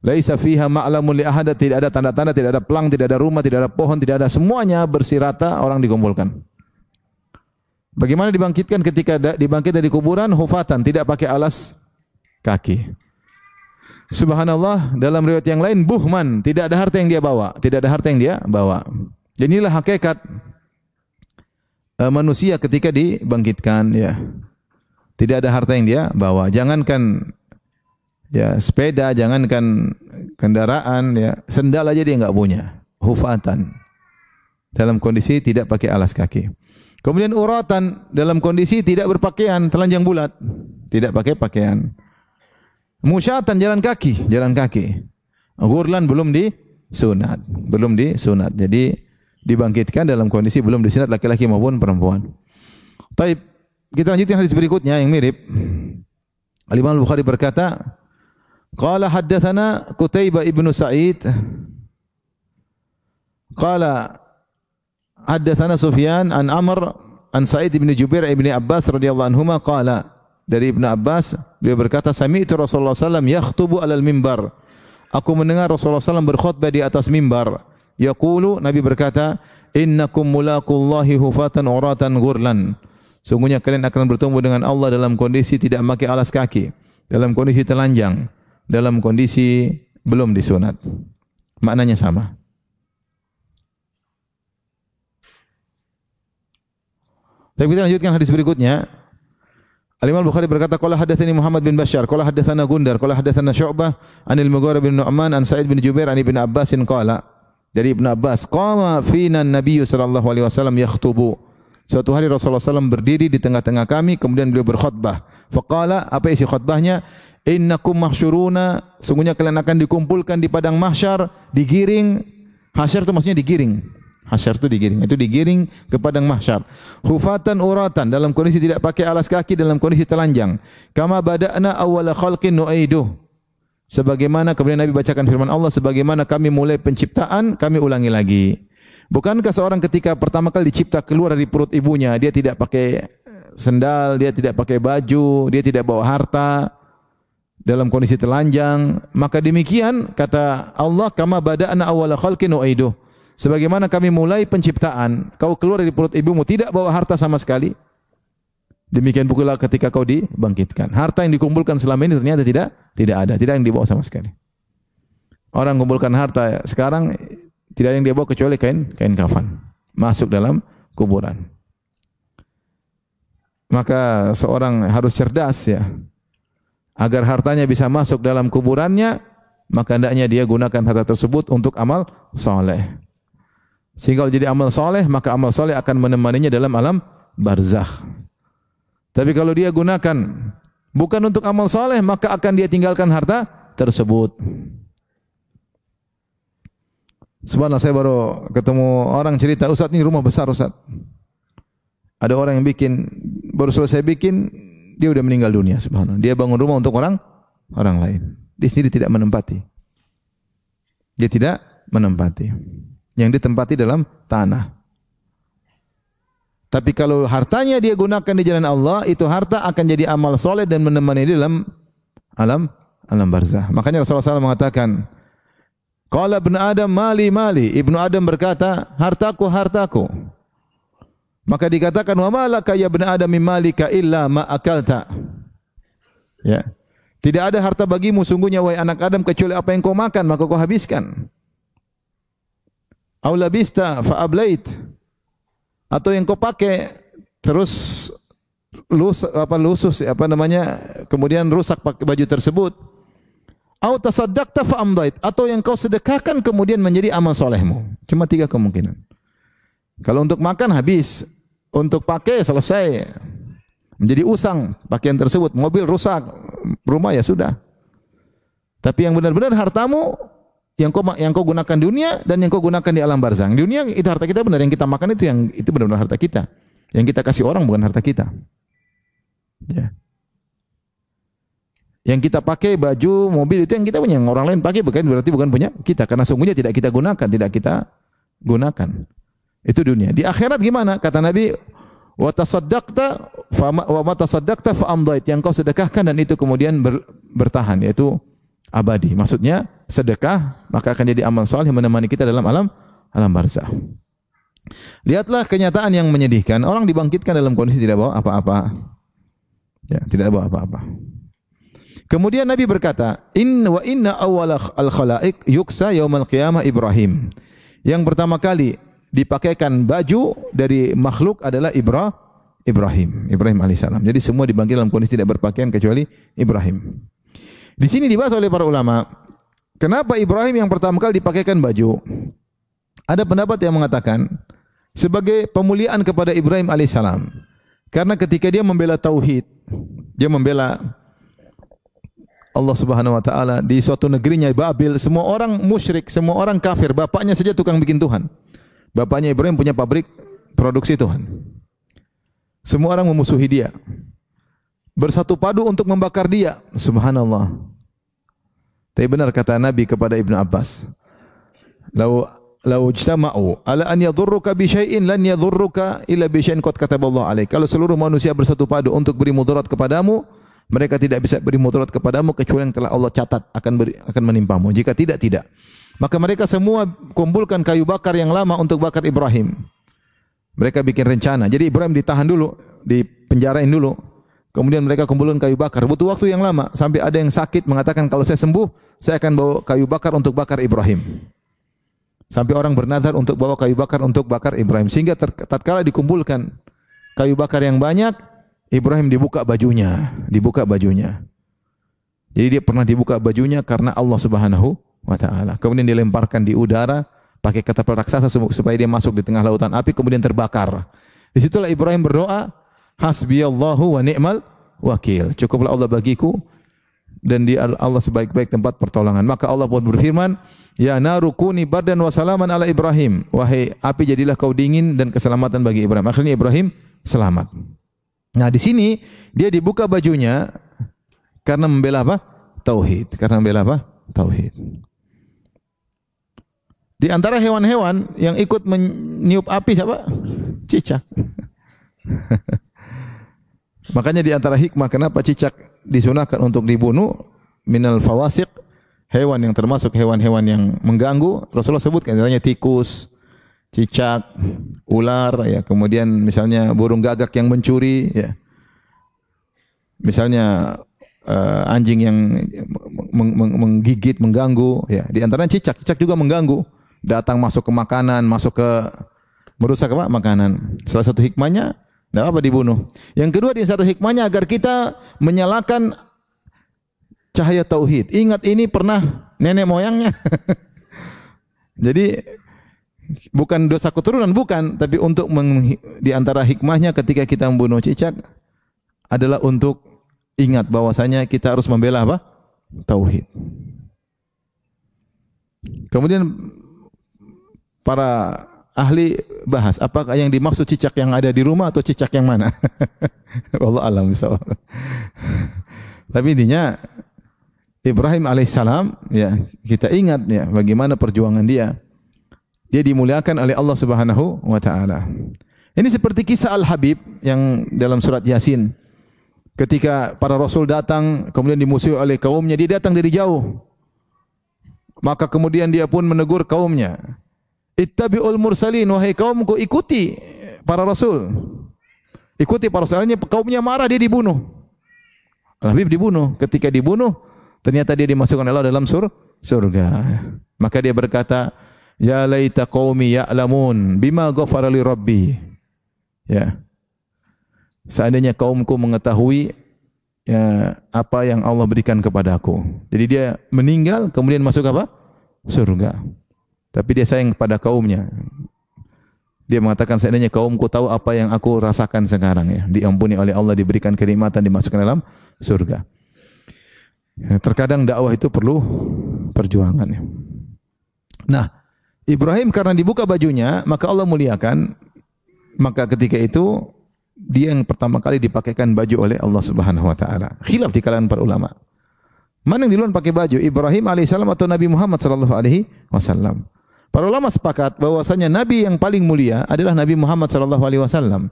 [SPEAKER 1] Laisa fiha ma'lamun li ahad, tidak ada tanda-tanda, tidak ada pelang, tidak ada rumah, tidak ada pohon, tidak ada, semuanya bersih rata, orang dikumpulkan. Bagaimana dibangkitkan ketika dibangkit dari kuburan? Hufatan, tidak pakai alas kaki. Subhanallah, dalam riwayat yang lain buhman, tidak ada harta yang dia bawa, tidak ada harta yang dia bawa. Jadi inilah hakikat manusia ketika dibangkitkan, ya. Tidak ada harta yang dia bawa. Jangankan ya sepeda, jangankan kendaraan, ya, sendal aja dia enggak punya. Hufatan. Dalam kondisi tidak pakai alas kaki. Kemudian uratan, dalam kondisi tidak berpakaian, telanjang bulat, tidak pakai pakaian. Musyatan, jalan kaki, jalan kaki. Ghurlan belum disunat, belum disunat. Jadi dibangkitkan dalam kondisi belum disunat laki-laki maupun perempuan. Taib, kita lanjutkan hadis berikutnya yang mirip. Al-Imam Al-Bukhari berkata, qala haddatsana Qutaibah ibnu Sa'id qala haddatsana Sufyan an Amr an Sa'id bin Jubair ibni Abbas radhiyallahu anhuma qala, dari Ibnu Abbas beliau berkata, sami'tu Rasulullah sallallahu alaihi wasallam yakhtubu 'alal mimbar. Aku mendengar Rasulullah sallallahu berkhutbah di atas mimbar. Yaqulu, Nabi berkata, innakum mulaqullahi hufatan uratan ghurlan. Sungguhnya kalian akan bertemu dengan Allah dalam kondisi tidak memakai alas kaki, dalam kondisi telanjang, dalam kondisi belum disunat. Maknanya sama. Tapi kita lanjutkan hadis berikutnya. Al-Imam Al-Bukhari berkata, qala hadatsani Muhammad bin Bashar, qala hadatsana Gundar, qala hadatsana Syu'bah anil Mughirah bin Nu'man an Sa'id bin Jubair an Ibnu Abbasin qala, dari Ibnu Abbas, qama fina an-nabiy sallallahu alaihi wasallam yakhtubu. Suatu hari Rasulullah SAW berdiri di tengah-tengah kami, kemudian beliau berkhutbah. Faqala, apa isi khutbahnya? Innakum mahsyuruna, sungguhnya kalian akan dikumpulkan di padang mahsyar, digiring. Hasyar itu maksudnya digiring. Hasyar itu digiring, itu digiring ke padang mahsyar. Hufatan uratan, dalam kondisi tidak pakai alas kaki, dalam kondisi telanjang. Kama bada'na awwala khalqin nu'iduh. Sebagaimana, kemudian Nabi bacakan firman Allah, sebagaimana kami mulai penciptaan, kami ulangi lagi. Bukankah seorang ketika pertama kali dicipta keluar dari perut ibunya, dia tidak pakai sendal, dia tidak pakai baju, dia tidak bawa harta, dalam kondisi telanjang, maka demikian kata Allah, kama bada'na awwala khalqin nu'iduh. Sebagaimana kami mulai penciptaan, kau keluar dari perut ibumu tidak bawa harta sama sekali. Demikian pula ketika kau dibangkitkan. Harta yang dikumpulkan selama ini ternyata tidak ada, tidak yang dibawa sama sekali. Orang mengumpulkan harta sekarang tidak ada yang dia bawa kecuali kain kafan, masuk dalam kuburan. Maka seorang harus cerdas, ya. Agar hartanya bisa masuk dalam kuburannya, maka hendaknya dia gunakan harta tersebut untuk amal saleh. Sehingga kalau jadi amal soleh, maka amal soleh akan menemaninya dalam alam barzakh. Tapi kalau dia gunakan bukan untuk amal soleh, maka akan dia tinggalkan harta tersebut. Subhanallah, saya baru ketemu orang cerita, Ustaz ini rumah besar Ustaz. Ada orang yang bikin, baru selesai bikin, dia udah meninggal dunia. Subhanallah, dia bangun rumah untuk orang lain. Dia sendiri tidak menempati. Dia tidak menempati. Yang ditempati dalam tanah. Tapi kalau hartanya dia gunakan di jalan Allah, itu harta akan jadi amal soleh dan menemani dia dalam alam barzah. Makanya Rasulullah SAW mengatakan, qala ibnu Adam mali mali. Ibnu Adam berkata, hartaku hartaku. Maka dikatakan, wa malaka ya ibnu Adam min malika illa ma akalta. Ya. Tidak ada harta bagimu sungguhnya wahai anak Adam kecuali apa yang kau makan maka kau habiskan. Aw labista fa ablait, atau yang kau pakai terus lusus kemudian rusak pakai baju tersebut. Aw tasaddaqta fa amdait, atau yang kau sedekahkan kemudian menjadi amal solehmu. Cuma 3 kemungkinan. Kalau untuk makan habis, untuk pakai selesai, menjadi usang pakaian tersebut, mobil rusak, rumah ya sudah. Tapi yang benar-benar hartamu yang kau gunakan di dunia dan yang kau gunakan di alam barzakh. Di dunia itu harta kita benar, yang kita makan itu benar-benar harta kita. Yang kita kasih orang bukan harta kita. Ya. Yang kita pakai baju, mobil itu yang kita punya, yang orang lain pakai berarti bukan punya kita, karena sungguhnya tidak kita gunakan. Itu dunia. Di akhirat gimana? Kata Nabi, Wa tasaddaqta wa ma tasaddaqta fa amdait, yang kau sedekahkan dan itu kemudian bertahan, yaitu abadi. Maksudnya sedekah maka akan jadi amal saleh menemani kita dalam alam barzakh. Lihatlah kenyataan yang menyedihkan, orang dibangkitkan dalam kondisi tidak bawa apa-apa. Ya, tidak bawa apa-apa. Kemudian Nabi berkata, inna awwala al-khalaiq yuksa yaumal qiyamah Ibrahim. Yang pertama kali dipakaikan baju dari makhluk adalah Ibrahim alaihissalam. Jadi semua dibangkit dalam kondisi tidak berpakaian kecuali Ibrahim. Di sini dibahas oleh para ulama, kenapa Ibrahim yang pertama kali dipakaikan baju? Ada pendapat yang mengatakan sebagai pemuliaan kepada Ibrahim alaihissalam. Karena ketika dia membela tauhid, dia membela Allah Subhanahu wa taala di suatu negerinya Babil, semua orang musyrik, semua orang kafir, bapaknya saja tukang bikin Tuhan. Bapaknya Ibrahim punya pabrik produksi Tuhan. Semua orang memusuhi dia. Bersatu padu untuk membakar dia. Subhanallah. Tapi benar kata Nabi kepada Ibnu Abbas, Lau ijtama'u ala an yadhurruka bi syai'in lan yadhurruka illa bi syai'in qad kataballahu alaik. Kalau seluruh manusia bersatu padu untuk beri mudarat kepadamu, mereka tidak bisa beri mudarat kepadamu kecuali yang telah Allah catat akan menimpamu. Jika tidak. Maka mereka semua kumpulkan kayu bakar yang lama untuk bakar Ibrahim. Mereka bikin rencana. Jadi Ibrahim ditahan dulu, dipenjarain dulu. Kemudian mereka kumpulkan kayu bakar. Butuh waktu yang lama sampai ada yang sakit mengatakan kalau saya sembuh, saya akan bawa kayu bakar untuk bakar Ibrahim. Sampai orang bernazar untuk bawa kayu bakar untuk bakar Ibrahim. Sehingga tatkala dikumpulkan kayu bakar yang banyak, Ibrahim dibuka bajunya. Jadi dia pernah dibuka bajunya karena Allah Subhanahu wa taala. Kemudian dilemparkan di udara pakai katapult raksasa supaya dia masuk di tengah lautan api kemudian terbakar. Disitulah Ibrahim berdoa, hasbiyallahu wa ni'mal wakil. Cukuplah Allah bagiku dan dia Allah sebaik-baik tempat pertolongan. Maka Allah pun berfirman, ya naru kuni bardan wa salaman ala Ibrahim. Wahai api jadilah kau dingin dan keselamatan bagi Ibrahim. Akhirnya Ibrahim selamat. Nah, di sini dia dibuka bajunya karena membela apa? Tauhid. Tauhid. Di antara hewan-hewan yang ikut meniup api siapa? Cicak. Makanya di antara hikmah kenapa cicak disunahkan untuk dibunuh, minal fawasiq, hewan yang termasuk hewan-hewan yang mengganggu, Rasulullah sebutkan misalnya tikus, cicak, ular, ya, kemudian misalnya burung gagak yang mencuri, ya. Misalnya anjing yang menggigit, mengganggu, ya. Di antaranya cicak juga mengganggu, datang masuk ke makanan, merusak apa? Makanan. Salah satu hikmahnya tidak apa dibunuh. Yang kedua di satu hikmahnya agar kita menyalakan cahaya tauhid. Ingat ini pernah nenek moyangnya. Jadi bukan dosa keturunan, bukan, tapi untuk di antara hikmahnya ketika kita membunuh cicak adalah untuk ingat bahwasanya kita harus membela apa? Tauhid. Kemudian para ahli bahas apakah yang dimaksud cicak yang ada di rumah atau cicak yang mana? Wallahu a'lam bishawab. Tapi intinya Ibrahim alaihissalam, ya, kita ingat ya bagaimana perjuangan dia. Dia dimuliakan oleh Allah Subhanahu wa taala. Ini seperti kisah Al-Habib yang dalam surat Yasin. Ketika para rasul datang kemudian dimusuhi oleh kaumnya, dia datang dari jauh. Maka kemudian dia pun menegur kaumnya. Ittabi'ul mursalin, wahai kaumku ikuti para rasul. Ikuti para rasulnya, kaumnya marah, dia dibunuh. Al-Habib dibunuh. Ketika dibunuh, ternyata dia dimasukkan Allah dalam surga. Maka dia berkata, ya laita qaumi ya'lamun bima ghafara li rabbi. Ya. Seandainya kaumku mengetahui ya, apa yang Allah berikan kepadaku. Jadi dia meninggal kemudian masuk apa? Surga. Tapi dia sayang kepada kaumnya. Dia mengatakan seandainya kaumku tahu apa yang aku rasakan sekarang, ya, diampuni oleh Allah, diberikan kenikmatan, dimasukkan dalam surga. Ya, terkadang dakwah itu perlu perjuangan. Ya. Nah, Ibrahim karena dibuka bajunya, maka Allah muliakan. Maka ketika itu dia yang pertama kali dipakaikan baju oleh Allah Subhanahu wa taala. Khilaf di kalangan para ulama. Mana yang duluan pakai baju? Ibrahim alaihissalam atau Nabi Muhammad sallallahu alaihi wasallam? Para ulama sepakat bahwasanya nabi yang paling mulia adalah Nabi Muhammad sallallahu alaihi wasallam.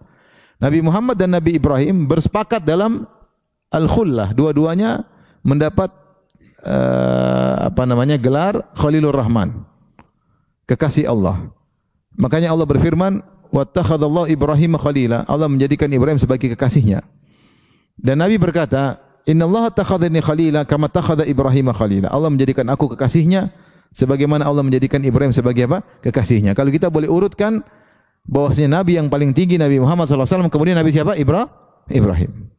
[SPEAKER 1] Nabi Muhammad dan Nabi Ibrahim bersepakat dalam al-khullah. Dua-duanya mendapat gelar Khalilur Rahman, kekasih Allah. Makanya Allah berfirman, "Wattakhadallahu Ibrahim khalila." Allah menjadikan Ibrahim sebagai kekasihnya. Dan Nabi berkata, "Innallaha takhadhani khalila kama takhadha Ibrahim khalila." Allah menjadikan aku kekasihnya sebagaimana Allah menjadikan Ibrahim sebagai apa? Kekasihnya. Kalau kita boleh urutkan bahwasanya Nabi yang paling tinggi Nabi Muhammad SAW, kemudian Nabi siapa? Ibrahim.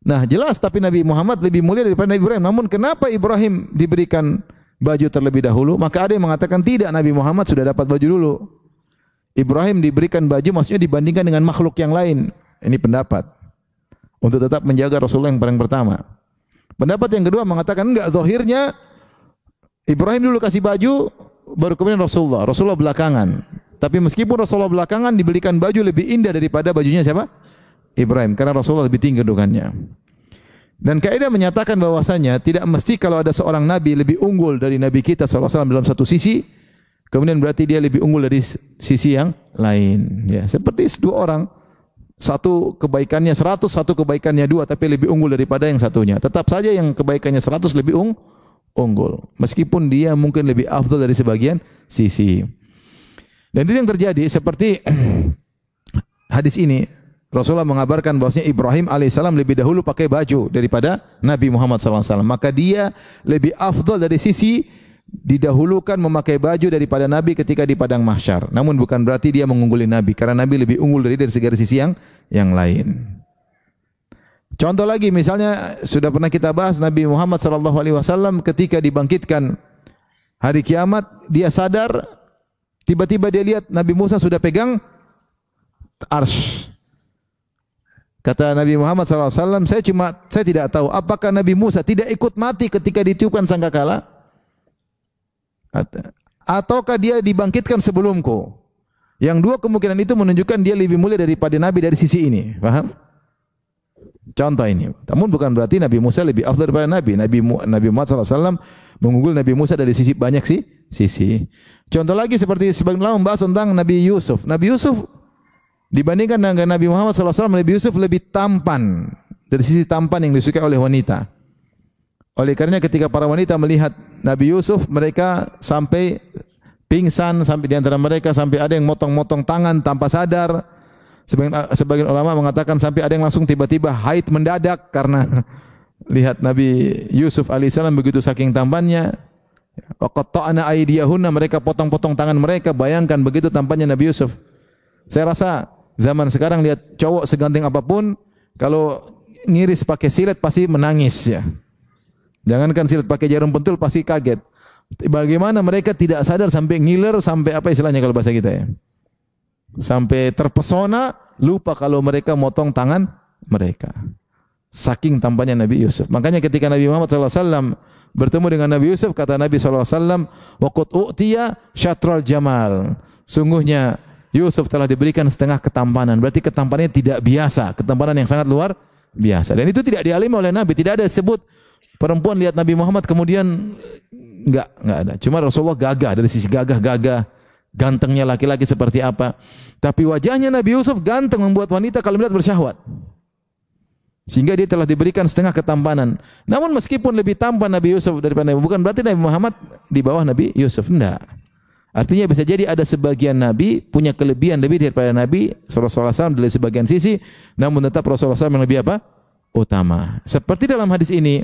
[SPEAKER 1] Nah, jelas tapi Nabi Muhammad lebih mulia daripada Nabi Ibrahim. Namun kenapa Ibrahim diberikan baju terlebih dahulu? Maka ada yang mengatakan tidak, Nabi Muhammad sudah dapat baju dulu. Ibrahim diberikan baju maksudnya dibandingkan dengan makhluk yang lain. Ini pendapat. Untuk tetap menjaga Rasulullah yang paling pertama. Pendapat yang kedua mengatakan enggak, zahirnya Ibrahim dulu kasih baju, baru kemudian Rasulullah. Rasulullah belakangan. Tapi meskipun Rasulullah belakangan diberikan baju lebih indah daripada bajunya siapa? Ibrahim, karena Rasulullah lebih tinggi kedudukannya. Dan kaidah menyatakan bahwasanya tidak mesti kalau ada seorang nabi lebih unggul dari nabi kita SAW dalam satu sisi, kemudian berarti dia lebih unggul dari sisi yang lain. Ya, seperti dua orang, satu kebaikannya 100, satu kebaikannya 2, tapi lebih unggul daripada yang satunya. Tetap saja yang kebaikannya 100 lebih unggul, meskipun dia mungkin lebih afdal dari sebagian sisi. Dan itu yang terjadi seperti hadis ini. Rasulullah mengabarkan bahwasanya Ibrahim alaihissalam lebih dahulu pakai baju daripada Nabi Muhammad SAW. Maka dia lebih afdal dari sisi didahulukan memakai baju daripada Nabi ketika di padang mahsyar. Namun bukan berarti dia mengungguli Nabi, karena Nabi lebih unggul dari segala sisi yang lain. Contoh lagi, misalnya sudah pernah kita bahas Nabi Muhammad SAW ketika dibangkitkan hari kiamat, dia sadar tiba-tiba dia lihat Nabi Musa sudah pegang arsy. Kata Nabi Muhammad SAW, saya tidak tahu apakah Nabi Musa tidak ikut mati ketika ditiupkan sangkakala, ataukah dia dibangkitkan sebelumku. Yang dua kemungkinan itu menunjukkan dia lebih mulia daripada Nabi dari sisi ini. Paham? Contoh ini. Namun bukan berarti Nabi Musa lebih afdal daripada Nabi. Nabi Muhammad SAW mengunggul Nabi Musa dari sisi banyak sisi. Contoh lagi seperti sebagian ulama membahas tentang Nabi Yusuf. Nabi Yusuf dibandingkan dengan Nabi Muhammad SAW, Nabi Yusuf lebih tampan dari sisi tampan yang disukai oleh wanita. Oleh karenanya ketika para wanita melihat Nabi Yusuf, mereka sampai pingsan, sampai di antara mereka sampai ada yang motong-motong tangan tanpa sadar. Sebagian ulama mengatakan sampai ada yang langsung tiba-tiba haid mendadak karena lihat Nabi Yusuf alaihissalam begitu saking tampannya. Wa qatta'na aydiyahunna, mereka potong-potong tangan mereka. Bayangkan begitu tampannya Nabi Yusuf. Saya rasa zaman sekarang lihat cowok seganteng apapun, kalau ngiris pakai silet pasti menangis ya. Jangankan silet pakai jarum pentul pasti kaget. Bagaimana mereka tidak sadar sampai ngiler, sampai apa istilahnya kalau bahasa kita ya. Sampai terpesona, lupa kalau mereka motong tangan mereka. Saking tampannya Nabi Yusuf. Makanya ketika Nabi Muhammad SAW bertemu dengan Nabi Yusuf, kata Nabi SAW, "Wa qad u'tiya syatral jamal." Sungguhnya Yusuf telah diberikan setengah ketampanan. Berarti ketampanannya tidak biasa, ketampanan yang sangat luar biasa. Dan itu tidak dialami oleh Nabi. Tidak ada disebut perempuan lihat Nabi Muhammad kemudian enggak ada. Cuma Rasulullah gagah, dari sisi gagah, gantengnya laki-laki seperti apa. Tapi wajahnya Nabi Yusuf ganteng, membuat wanita kalau melihat bersyahwat. Sehingga dia telah diberikan setengah ketampanan. Namun meskipun lebih tampan Nabi Yusuf daripada Nabi, bukan berarti Nabi Muhammad di bawah Nabi Yusuf. Enggak. Artinya bisa jadi ada sebagian Nabi punya kelebihan lebih daripada Nabi SAW dari sebagian sisi, namun tetap Rasulullah SAW yang lebih apa? Utama. Seperti dalam hadis ini,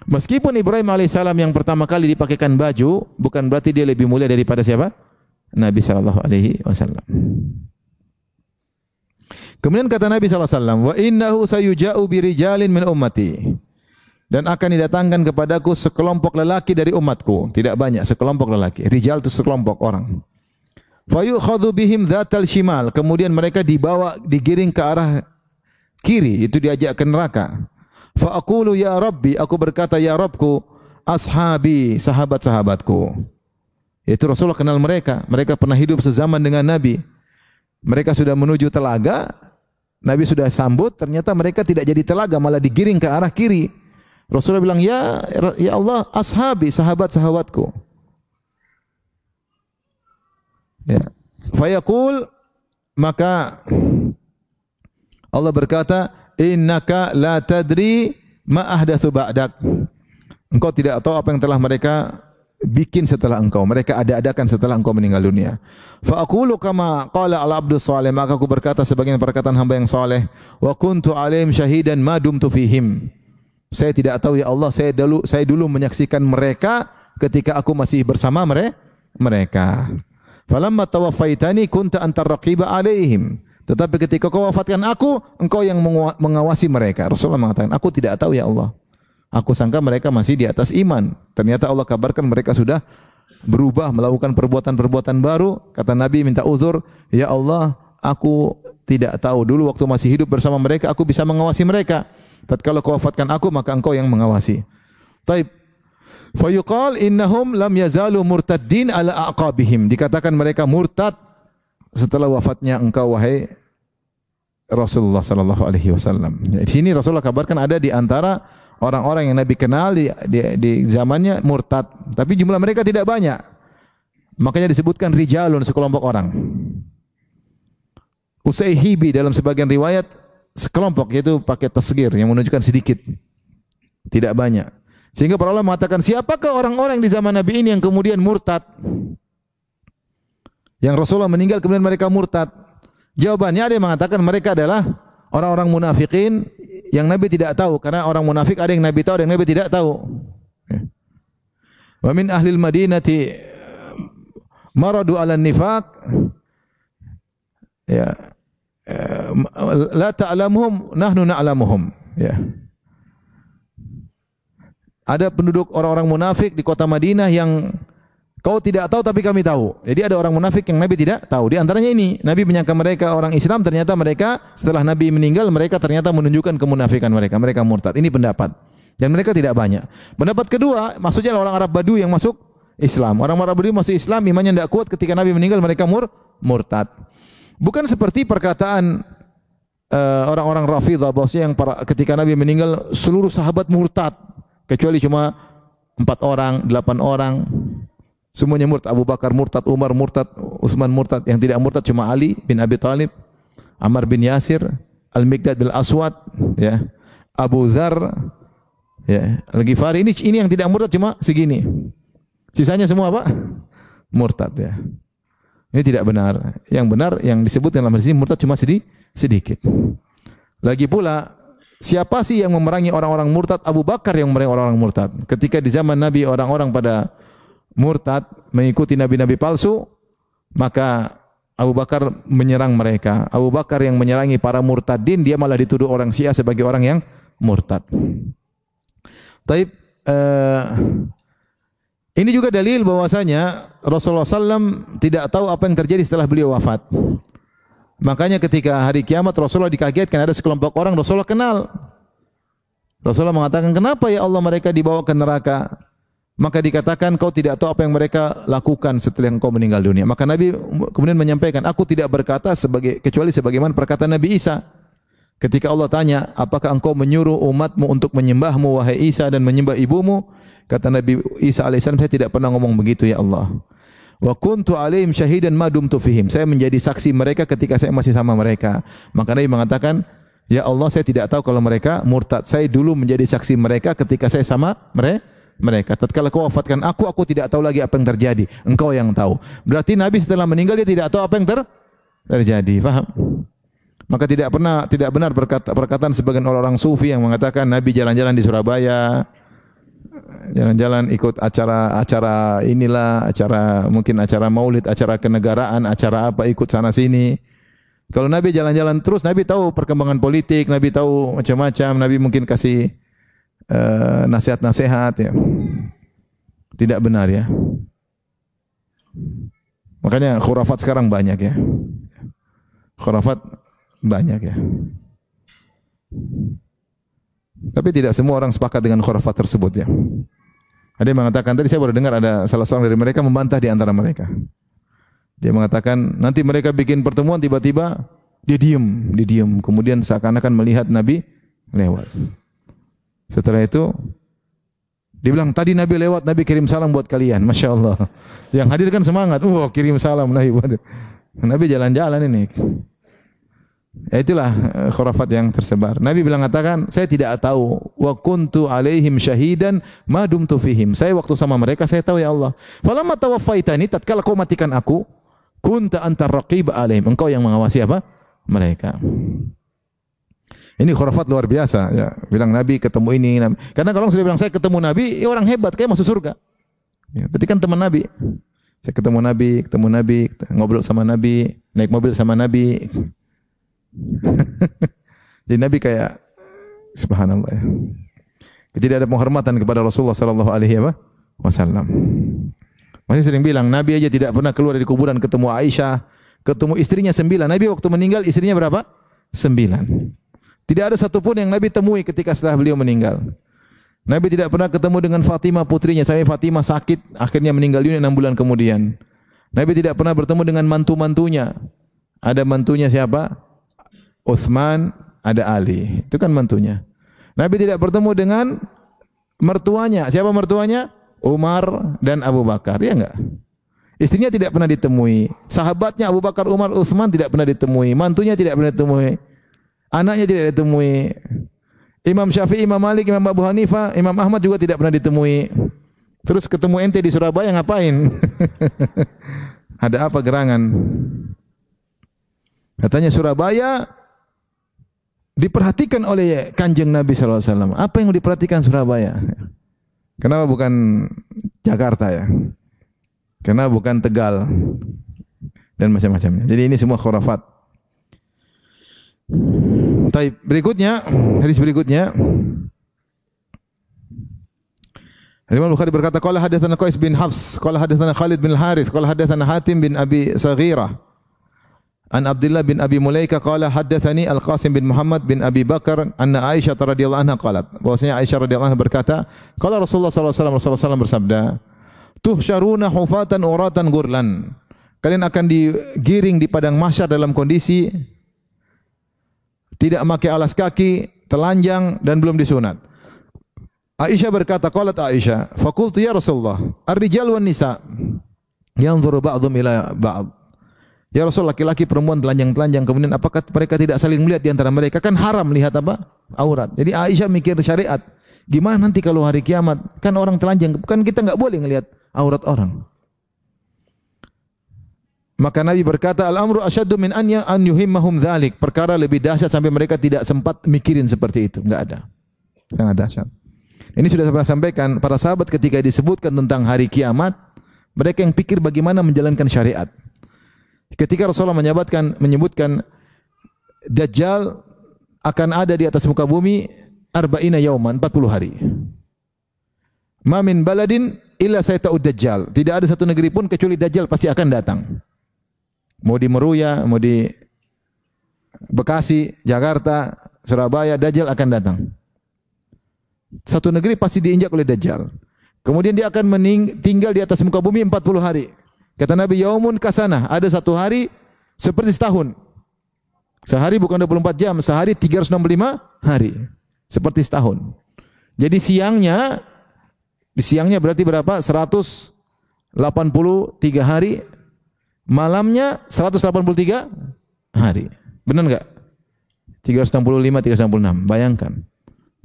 [SPEAKER 1] meskipun Ibrahim alaihissalam yang pertama kali dipakaikan baju, bukan berarti dia lebih mulia daripada siapa? Nabi SAW. Kemudian kata Nabi SAW, "Wa innahu sayuja'u birijalin min ummati." Dan akan didatangkan kepadaku sekelompok lelaki dari umatku. Tidak banyak, sekelompok lelaki. Rijal itu sekelompok orang. Fayukhadhu bihim dhatal shimal. Kemudian mereka digiring ke arah kiri. Itu diajak ke neraka. Fa aqulu ya Rabbi. Aku berkata, ya Rabbku, ashabi, sahabat-sahabatku. Itu Rasulullah kenal mereka. Mereka pernah hidup sezaman dengan Nabi. Mereka sudah menuju telaga. Nabi sudah sambut. Ternyata mereka tidak jadi telaga, malah digiring ke arah kiri. Rasulullah bilang, ya Allah, ashabi, sahabat-sahabatku. Ya. Fayaqul, maka Allah berkata, "Innaka la tadri ma ahdatsu ba'dak." Engkau tidak tahu apa yang telah mereka bikin setelah engkau. Mereka ada-adakan setelah engkau meninggal dunia. Fa aqulu kama qala al-abdus salih, maka aku berkata sebagaimana perkataan hamba yang saleh, wa kuntu alaihim syahidan ma dumtu fihim. Saya tidak tahu ya Allah, saya dulu menyaksikan mereka ketika aku masih bersama mereka. Falamma tawaffaitani kunta antar raqiba alaihim. Tetapi ketika kau wafatkan aku, engkau yang mengawasi mereka. Rasulullah mengatakan, aku tidak tahu ya Allah. Aku sangka mereka masih di atas iman. Ternyata Allah kabarkan mereka sudah berubah, melakukan perbuatan-perbuatan baru. Kata Nabi minta uzur, ya Allah, aku tidak tahu. Dulu waktu masih hidup bersama mereka, aku bisa mengawasi mereka. Tatkala kau wafatkan aku, maka engkau yang mengawasi. Taib. Fayuqal innahum lam yazalu murtaddin ala aqabihim. Dikatakan mereka murtad setelah wafatnya engkau wahai Rasulullah sallallahu alaihi wasallam. Di sini Rasulullah kabarkan ada di antara orang-orang yang Nabi kenal di zamannya murtad, tapi jumlah mereka tidak banyak. Makanya disebutkan rijalun, sekelompok orang. Usayhibi dalam sebagian riwayat sekelompok, yaitu pakai tasghir yang menunjukkan sedikit. Tidak banyak. Sehingga para ulama mengatakan, siapakah orang-orang di zaman Nabi ini yang kemudian murtad? Yang Rasulullah meninggal kemudian mereka murtad. Jawabannya ada yang mengatakan mereka adalah orang-orang munafikin yang Nabi tidak tahu, karena orang munafik ada yang Nabi tahu, ada yang Nabi tidak tahu. Wa min ahlil madinati maradu 'ala nifaq, ya, la ta'lamuhum nahnu na'lamuhum, ya. Ada penduduk orang-orang munafik di kota Madinah yang kau tidak tahu tapi kami tahu. Jadi ada orang munafik yang Nabi tidak tahu. Di antaranya ini, Nabi menyangka mereka orang Islam, ternyata mereka setelah Nabi meninggal mereka ternyata menunjukkan kemunafikan mereka. Mereka murtad. Ini pendapat. Dan mereka tidak banyak. Pendapat kedua, maksudnya orang Arab Badui yang masuk Islam. Orang Arab Badui masuk Islam, imannya tidak kuat, ketika Nabi meninggal mereka murtad. Bukan seperti perkataan orang-orang Rafidhah bahwasanya yang ketika Nabi meninggal seluruh sahabat murtad, kecuali cuma 4 orang, 8 orang. Semuanya murtad. Abu Bakar murtad, Umar murtad, Utsman murtad. Yang tidak murtad cuma Ali bin Abi Thalib, Ammar bin Yasir, Al-Miqdad bin Aswad, ya, Abu Dzar, ya, Al-Ghifari. Ini yang tidak murtad cuma segini. Sisanya semua apa? Murtad, ya. Ini tidak benar. Yang benar yang disebut dalam hadis ini murtad cuma sedikit. Lagi pula, siapa sih yang memerangi orang-orang murtad? Abu Bakar yang memerangi orang-orang murtad. Ketika di zaman Nabi orang-orang pada murtad mengikuti nabi-nabi palsu, maka Abu Bakar menyerang mereka. Abu Bakar yang menyerangi para murtadin, dia malah dituduh orang Syiah sebagai orang yang murtad. Taib, ini juga dalil bahwasanya Rasulullah SAW tidak tahu apa yang terjadi setelah beliau wafat. Makanya ketika hari kiamat Rasulullah dikagetkan ada sekelompok orang Rasulullah kenal. Rasulullah mengatakan, kenapa ya Allah mereka dibawa ke neraka? Maka dikatakan, kau tidak tahu apa yang mereka lakukan setelah engkau meninggal dunia. Maka Nabi kemudian menyampaikan, aku tidak berkata kecuali sebagaimana perkataan Nabi Isa. Ketika Allah tanya, apakah engkau menyuruh umatmu untuk menyembahmu wahai Isa dan menyembah ibumu? Kata Nabi Isa alaihissalam, saya tidak pernah ngomong begitu ya Allah. Wa kuntu alaihim syahidan ma dumtu fihim. Saya menjadi saksi mereka ketika saya masih sama mereka. Maka Nabi mengatakan, ya Allah, saya tidak tahu kalau mereka murtad. Saya dulu menjadi saksi mereka ketika saya sama mereka. Tatkala kau wafatkan aku tidak tahu lagi apa yang terjadi. Engkau yang tahu. Berarti Nabi setelah meninggal dia tidak tahu apa yang terjadi. Faham? Maka tidak benar perkataan sebagian orang sufi yang mengatakan Nabi jalan-jalan di Surabaya, jalan-jalan ikut acara inilah, mungkin acara maulid, acara kenegaraan, acara apa, ikut sana sini. Kalau Nabi jalan-jalan terus, Nabi tahu perkembangan politik, Nabi tahu macam-macam, Nabi mungkin kasih nasihat-nasihat, ya. Tidak benar, ya. Makanya khurafat sekarang banyak, ya. Khurafat banyak, ya. Tapi tidak semua orang sepakat dengan khurafat tersebut, ya. Ada yang mengatakan, tadi saya baru dengar ada salah seorang dari mereka membantah di antara mereka. Dia mengatakan nanti mereka bikin pertemuan, tiba-tiba dia diam, kemudian seakan-akan melihat Nabi lewat. Setelah itu dia bilang, tadi Nabi lewat, Nabi kirim salam buat kalian. Masya Allah. Yang hadir kan semangat. Kirim salam Nabi buat. Nabi jalan-jalan ini. Ya itulah khurafat yang tersebar. Nabi bilang katakan, saya tidak tahu. Wa kuntu alaihim syahidan ma dumtu fihim. Saya waktu sama mereka saya tahu ya Allah. Falamma tawaffaitani, tatkala kau matikan aku, kunta antar raqib alaihim. Engkau yang mengawasi apa? Mereka. Ini khurafat luar biasa ya. Bilang Nabi ketemu ini. Karena kalau sudah bilang saya ketemu Nabi, ya orang hebat kayak masuk surga. Ya, berarti kan teman Nabi. Saya ketemu Nabi, ngobrol sama Nabi, naik mobil sama Nabi. Jadi Nabi kayak subhanallah ya. Tidak ada penghormatan kepada Rasulullah sallallahu alaihi wasallam. Masih sering bilang Nabi aja tidak pernah keluar dari kuburan ketemu Aisyah, ketemu istrinya 9. Nabi waktu meninggal istrinya berapa? 9. Tidak ada satupun yang Nabi temui ketika setelah beliau meninggal. Nabi tidak pernah ketemu dengan Fatimah putrinya sampai Fatimah sakit akhirnya meninggal dunia 6 bulan kemudian. Nabi tidak pernah bertemu dengan mantu-mantunya. Ada mantunya siapa? Utsman, ada Ali. Itu kan mantunya. Nabi tidak bertemu dengan mertuanya. Siapa mertuanya? Umar dan Abu Bakar. Ya enggak? Istrinya tidak pernah ditemui. Sahabatnya Abu Bakar, Umar, Utsman tidak pernah ditemui. Mantunya tidak pernah ditemui. Anaknya tidak ditemui. Imam Syafi'i, Imam Malik, Imam Abu Hanifah, Imam Ahmad juga tidak pernah ditemui. Terus ketemu ente di Surabaya ngapain? Ada apa gerangan? Katanya Surabaya diperhatikan oleh Kanjeng Nabi sallallahu alaihi wasallam. Apa yang diperhatikan Surabaya? Kenapa bukan Jakarta ya? Kenapa bukan Tegal? Dan macam-macamnya. Jadi ini semua khurafat. Taib, berikutnya, hadis berikutnya. Imam Bukhari berkata, qala hadatsana Qais bin Hafs, qala hadatsana Khalid bin Harith, qala hadatsana Hatim bin Abi Saghirah. An Abdullah bin Abi Mulaika qala hadatsani Al-Qasim bin Muhammad bin Abi Bakar anna Aisyah radhiyallahu anha qalat. Bahwasanya Aisyah radhiyallahu anha berkata, qala Rasulullah sallallahu alaihi wasallam bersabda, tuhsyaruna hufatan uratan gurlan. Kalian akan digiring di padang mahsyar dalam kondisi tidak memakai alas kaki, telanjang dan belum disunat. Aisyah berkata, qalat Aisyah, faqultu ya Rasulullah, ar-rijal wan nisa yanzuru ba'dhum ila ba'd. Ya Rasul, laki-laki perempuan telanjang-telanjang, kemudian apakah mereka tidak saling melihat di antara mereka? Kan haram lihat apa? Aurat. Jadi Aisyah mikir syariat. Gimana nanti kalau hari kiamat? Kan orang telanjang, kan kita enggak boleh ngelihat aurat orang. Maka Nabi berkata, al-amru asyaddu min an yuhimmahum dzalik. Perkara lebih dahsyat sampai mereka tidak sempat mikirin seperti itu. Enggak ada. Sangat dahsyat. Ini sudah saya pernah sampaikan, para sahabat ketika disebutkan tentang hari kiamat, mereka yang pikir bagaimana menjalankan syariat. Ketika Rasulullah menyebutkan Dajjal akan ada di atas muka bumi arba'ina yauman, 40 hari. Ma min baladin illa sayata'ud Dajjal. Tidak ada satu negeri pun kecuali Dajjal pasti akan datang. Mau di Meruya, mau di Bekasi, Jakarta, Surabaya, Dajjal akan datang. Satu negeri pasti diinjak oleh Dajjal. Kemudian dia akan tinggal di atas muka bumi 40 hari. Kata Nabi, yaumun kasanah, ada satu hari seperti setahun. Sehari bukan 24 jam, sehari 365 hari. Seperti setahun. Jadi siangnya berarti berapa? 183 hari. Malamnya 183 hari. Benar enggak? 365, 366. Bayangkan.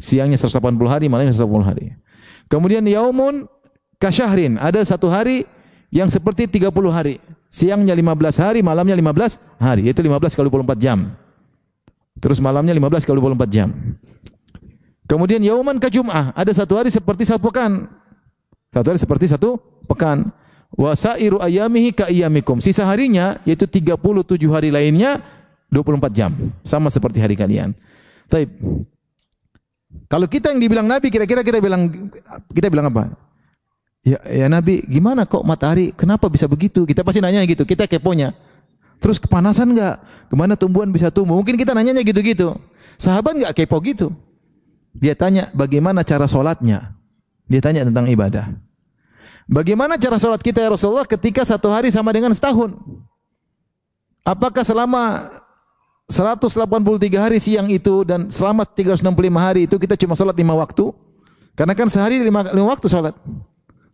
[SPEAKER 1] Siangnya 180 hari, malamnya 180 hari. Kemudian yaumun kasyahrin. Ada satu hari yang seperti 30 hari. Siangnya 15 hari, malamnya 15 hari. Itu 15 kali 24 jam. Terus malamnya 15 kali 24 jam. Kemudian yauman kajum'ah. Ada satu hari seperti satu pekan. Satu hari seperti satu pekan. Wa sairu ayamihi ka iyamikum. Sisa harinya yaitu 37 hari lainnya 24 jam. Sama seperti hari kalian. Taib. Kalau kita yang dibilang Nabi, kira-kira kita bilang apa? Ya Nabi, gimana kok matahari? Kenapa bisa begitu? Kita pasti nanya gitu. Kita keponya. Terus kepanasan enggak? Kemana tumbuhan bisa tumbuh? Mungkin kita nanyanya gitu-gitu. Sahabat enggak kepo gitu. Dia tanya bagaimana cara solatnya. Dia tanya tentang ibadah. Bagaimana cara sholat kita ya Rasulullah ketika satu hari sama dengan setahun? Apakah selama 183 hari siang itu dan selama 365 hari itu kita cuma sholat 5 waktu? Karena kan sehari 5 waktu sholat.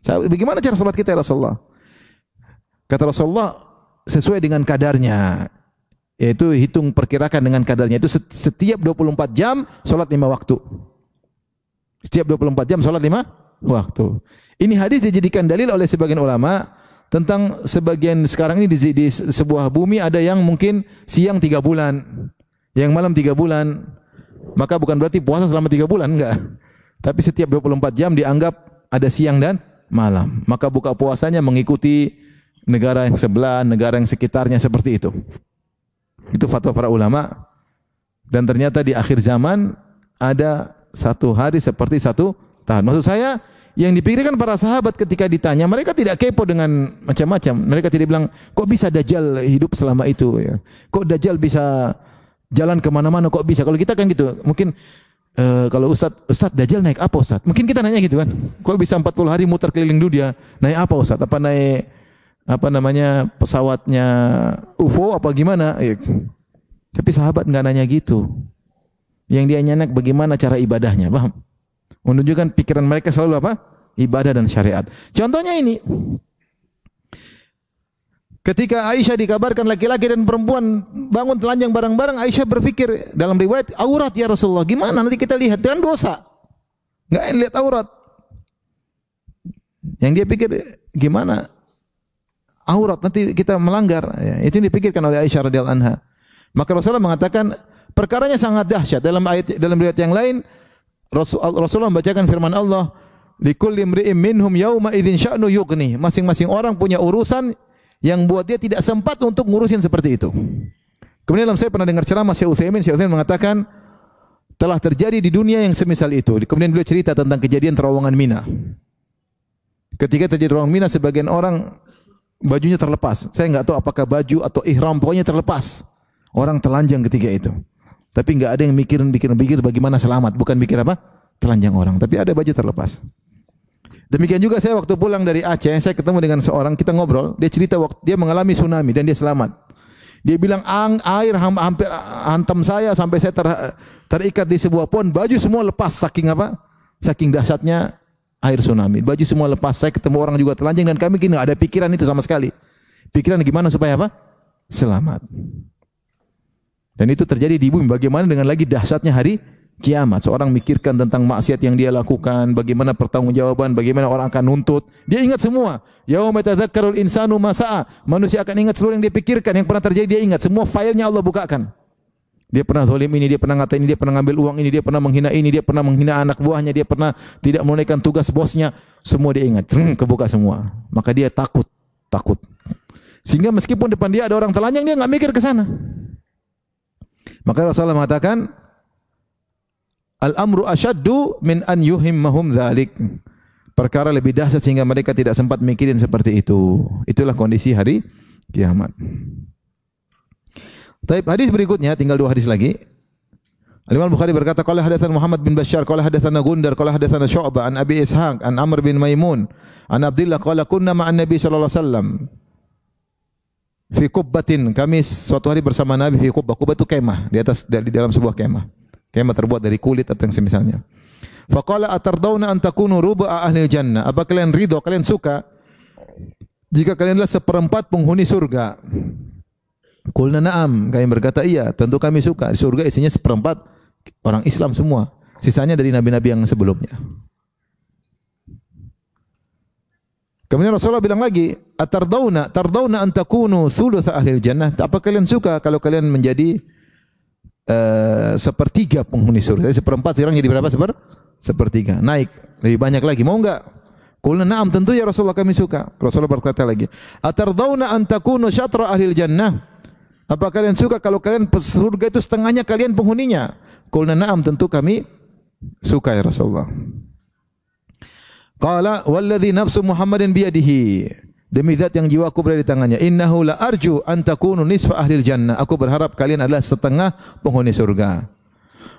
[SPEAKER 1] Bagaimana cara sholat kita ya Rasulullah? Kata Rasulullah, sesuai dengan kadarnya. Yaitu hitung perkirakan dengan kadarnya. Itu setiap 24 jam salat 5 waktu. Setiap 24 jam salat 5 waktu. Ini hadis dijadikan dalil oleh sebagian ulama tentang sebagian sekarang ini di sebuah bumi ada yang mungkin siang 3 bulan, yang malam 3 bulan. Maka bukan berarti puasa selama 3 bulan, enggak. Tapi setiap 24 jam dianggap ada siang dan malam. Maka buka puasanya mengikuti negara yang sebelah, negara yang sekitarnya, seperti itu. Itu fatwa para ulama. Dan ternyata di akhir zaman ada satu hari seperti satu tahun. Maksud saya, yang dipikirkan para sahabat ketika ditanya, mereka tidak kepo dengan macam-macam. Mereka tidak bilang, kok bisa Dajjal hidup selama itu? Ya? Kok Dajjal bisa jalan kemana-mana? Kok bisa? Kalau kita kan gitu, mungkin kalau Ustaz Dajjal naik apa Ustaz? Mungkin kita nanya gitu kan. Kok bisa 40 hari muter keliling dunia? Naik apa Ustaz? Apa naik pesawatnya UFO apa gimana? Tapi sahabat enggak nanya gitu. Yang dia nanya bagaimana cara ibadahnya, paham? Menunjukkan pikiran mereka selalu apa? Ibadah dan syariat. Contohnya ini. Ketika Aisyah dikabarkan laki-laki dan perempuan bangun telanjang bareng-bareng, Aisyah berpikir dalam riwayat, aurat ya Rasulullah. Gimana nanti kita lihat, dengan dosa. Enggak lihat aurat. Yang dia pikir gimana? Aurat nanti kita melanggar. Ya, itu yang dipikirkan oleh Aisyah radhiyallahu anha. Maka Rasulullah mengatakan perkaranya sangat dahsyat. Dalam riwayat yang lain Rasulullah membacakan firman Allah, likulli imri'in minhum yauma idzin sya'nu yughni. Masing-masing orang punya urusan yang buat dia tidak sempat untuk ngurusin seperti itu. Kemudian saya pernah dengar ceramah Syekh Utsaimin mengatakan telah terjadi di dunia yang semisal itu. Kemudian beliau cerita tentang kejadian terowongan Mina. Ketika terjadi terowongan Mina, sebagian orang bajunya terlepas. Saya enggak tahu apakah baju atau ihram, pokoknya terlepas. Orang telanjang ketika itu. Tapi enggak ada yang mikir bagaimana selamat, bukan mikir apa? Telanjang orang, tapi ada baju terlepas. Demikian juga saya waktu pulang dari Aceh, saya ketemu dengan seorang, kita ngobrol, dia cerita waktu dia mengalami tsunami dan dia selamat. Dia bilang air hampir hantam saya sampai saya terikat di sebuah pohon, baju semua lepas saking apa? Saking dahsyatnya air tsunami. Baju semua lepas. Saya ketemu orang juga telanjang dan kami kini ada pikiran itu sama sekali. Pikiran gimana supaya apa? Selamat. Dan itu terjadi di bumi. Bagaimana dengan lagi dahsyatnya hari kiamat. Seorang mikirkan tentang maksiat yang dia lakukan, bagaimana pertanggungjawaban, bagaimana orang akan nuntut. Dia ingat semua. Yauma tadzakkarul insanu ma sa'a. Manusia akan ingat seluruh yang dia pikirkan, yang pernah terjadi dia ingat. Semua filenya Allah bukakan. Dia pernah zalim ini, dia pernah ngata ini, dia pernah ngambil uang ini, dia pernah menghina ini, dia pernah menghina anak buahnya, dia pernah tidak menunaikan tugas bosnya. Semua dia ingat. Kebuka semua. Maka dia takut. Sehingga meskipun depan dia ada orang telanjang, dia enggak mikir ke sana. Maka Rasulullah mengatakan, al-amru asyaddu min an yuhimmahum dzalik. Perkara lebih dahsyat sehingga mereka tidak sempat mikirin seperti itu. Itulah kondisi hari kiamat. Baik, hadis berikutnya tinggal 2 hadis lagi. Al-Imam Bukhari berkata, qala hadatsana Muhammad bin Bashar, qala hadatsana Gundar, qala hadatsana Syu'bah an Abi Ishaq, an Amr bin Maimun, an Abdullah qala kunna ma'an Nabi sallallahu alaihi wasallam fi qubbatin. Kami suatu hari bersama Nabi fi qubbah. Qubbah itu kemah, di dalam sebuah kemah. Kemah terbuat dari kulit atau yang semisalnya. Faqala atardawna an takunu ruba ahli jannah. Apa kalian ridho, kalian suka jika kalian adalah seperempat penghuni surga? Qulna na'am. Kami berkata iya, tentu kami suka. Surga isinya seperempat orang Islam semua. Sisanya dari nabi-nabi yang sebelumnya. Kemudian Rasulullah bilang lagi, tardawna an takunu thuluth ahli jannah. Apa kalian suka kalau kalian menjadi sepertiga penghuni surga? Jadi seperempat sekarang jadi berapa? Sepertiga. Naik lebih banyak lagi. Mau enggak? Qulna na'am, tentu ya Rasulullah kami suka. Rasulullah berkata lagi, atardawna an takunu syatra ahli jannah. Apa kalian suka kalau kalian surga itu setengahnya kalian penghuninya? Qulna na'am, tentu kami suka ya Rasulullah. Qala walladzi nafsu Muhammadin biyadihi. Demi zat yang jiwaku berada di tangannya. Innahu la arju an takunu nisfa ahli jannah. Aku berharap kalian adalah setengah penghuni surga.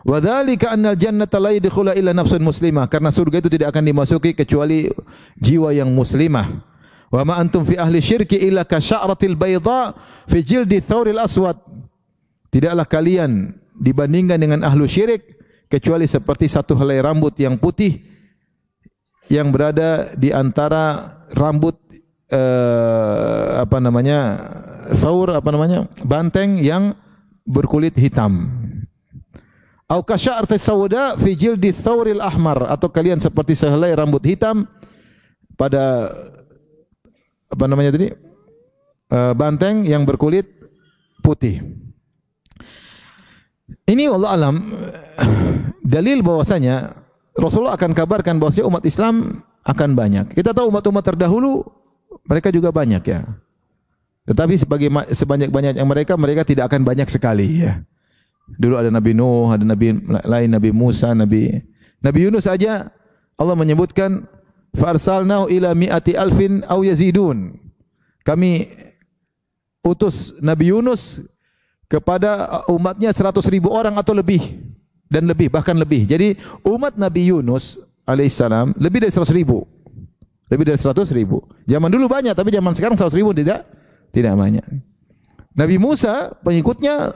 [SPEAKER 1] Wa dzalika annal jannata la yadkhulu illa nafsun muslimah. Karena surga itu tidak akan dimasuki kecuali jiwa yang muslimah. Wa ma antum fi ahli syirki illa ka sya'ratil bayda fi jildi thawril aswad. Tidaklah kalian dibandingkan dengan ahlu syirik kecuali seperti satu helai rambut yang putih yang berada di antara rambut banteng yang berkulit hitam. Au kasya'artis sauda fi jildi thawril ahmar, atau kalian seperti sehelai rambut hitam pada apa namanya tadi? Banteng yang berkulit putih. Ini wallahu alam dalil bahwasanya Rasulullah akan kabarkan bahwasanya umat Islam akan banyak. Kita tahu umat-umat terdahulu mereka juga banyak ya. Tetapi sebanyak-banyak yang mereka tidak akan banyak sekali ya. Dulu ada Nabi Nuh, ada Nabi lain, Nabi Musa, Nabi Yunus saja Allah menyebutkan farsalnahu ila mi'ati alfin aw yazidun. Kami utus Nabi Yunus kepada umatnya 100.000 orang atau lebih, dan lebih, bahkan lebih. Jadi umat Nabi Yunus alaihissalam lebih dari 100.000. Lebih dari 100.000. Zaman dulu banyak, tapi zaman sekarang 100.000 tidak banyak. Nabi Musa pengikutnya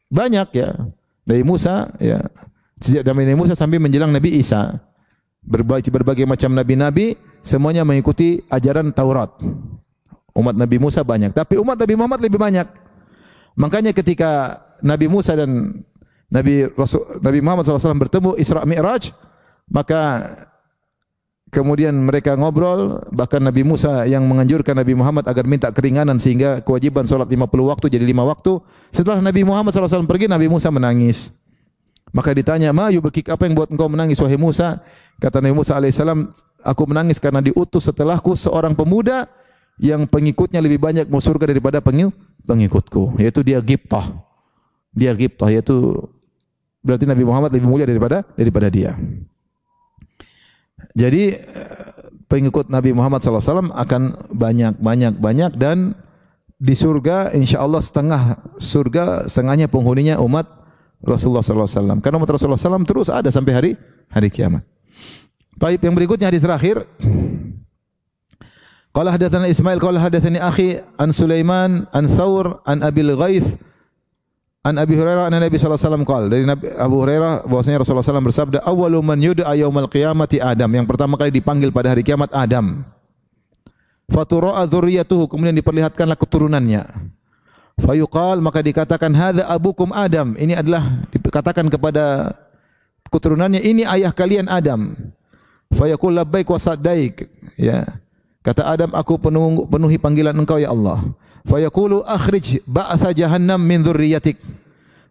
[SPEAKER 1] banyak ya. Nabi Musa ya, sejak zaman Nabi Musa sampai menjelang Nabi Isa. Berbagai macam nabi-nabi semuanya mengikuti ajaran Taurat. Umat Nabi Musa banyak, tapi umat Nabi Muhammad lebih banyak. Makanya ketika Nabi Musa dan Nabi Muhammad SAW bertemu Isra Mi'raj, maka kemudian mereka ngobrol, bahkan Nabi Musa yang menganjurkan Nabi Muhammad agar minta keringanan sehingga kewajiban solat 50 waktu jadi 5 waktu. Setelah Nabi Muhammad SAW pergi, Nabi Musa menangis. Maka ditanya, "Ma yubkik, apa yang buat engkau menangis wahai Musa?" Kata Nabi Musa alaihissalam, "Aku menangis karena diutus setelahku seorang pemuda yang pengikutnya lebih banyak mau surga daripada pengikutku, yaitu dia Gibtah. Dia Gibtah, yaitu berarti Nabi Muhammad lebih mulia daripada dia." Jadi pengikut Nabi Muhammad SAW akan banyak dan di surga insyaallah setengah surga, setengahnya penghuninya umat Rasulullah SAW. Karena umat Rasulullah SAW terus ada sampai hari kiamat. Baik, yang berikutnya hadis terakhir. Qala hadatsana Ismail qala hadatsani akhi an Sulaiman an Thawr an Abil Ghaith an Abi Hurairah an Nabi sallallahu alaihi wasallam qala, dari Nabi Abu Hurairah bahwasanya Rasulullah SAW bersabda, "Awwalu man yud'a yaumal qiyamati Adam." Yang pertama kali dipanggil pada hari kiamat Adam. Fatura'a dzurriyyatuhu, kemudian diperlihatkanlah keturunannya. Fayuqal, maka dikatakan, "Hadza abukum Adam." Ini adalah dikatakan kepada keturunannya, "Ini ayah kalian Adam." Fayaqul labbaik wa saddaik. Ya. Kata Adam, "Aku penuhi panggilan engkau ya Allah." Fayaqulu akhrij ba'tha jahannam min dzurriyyatik.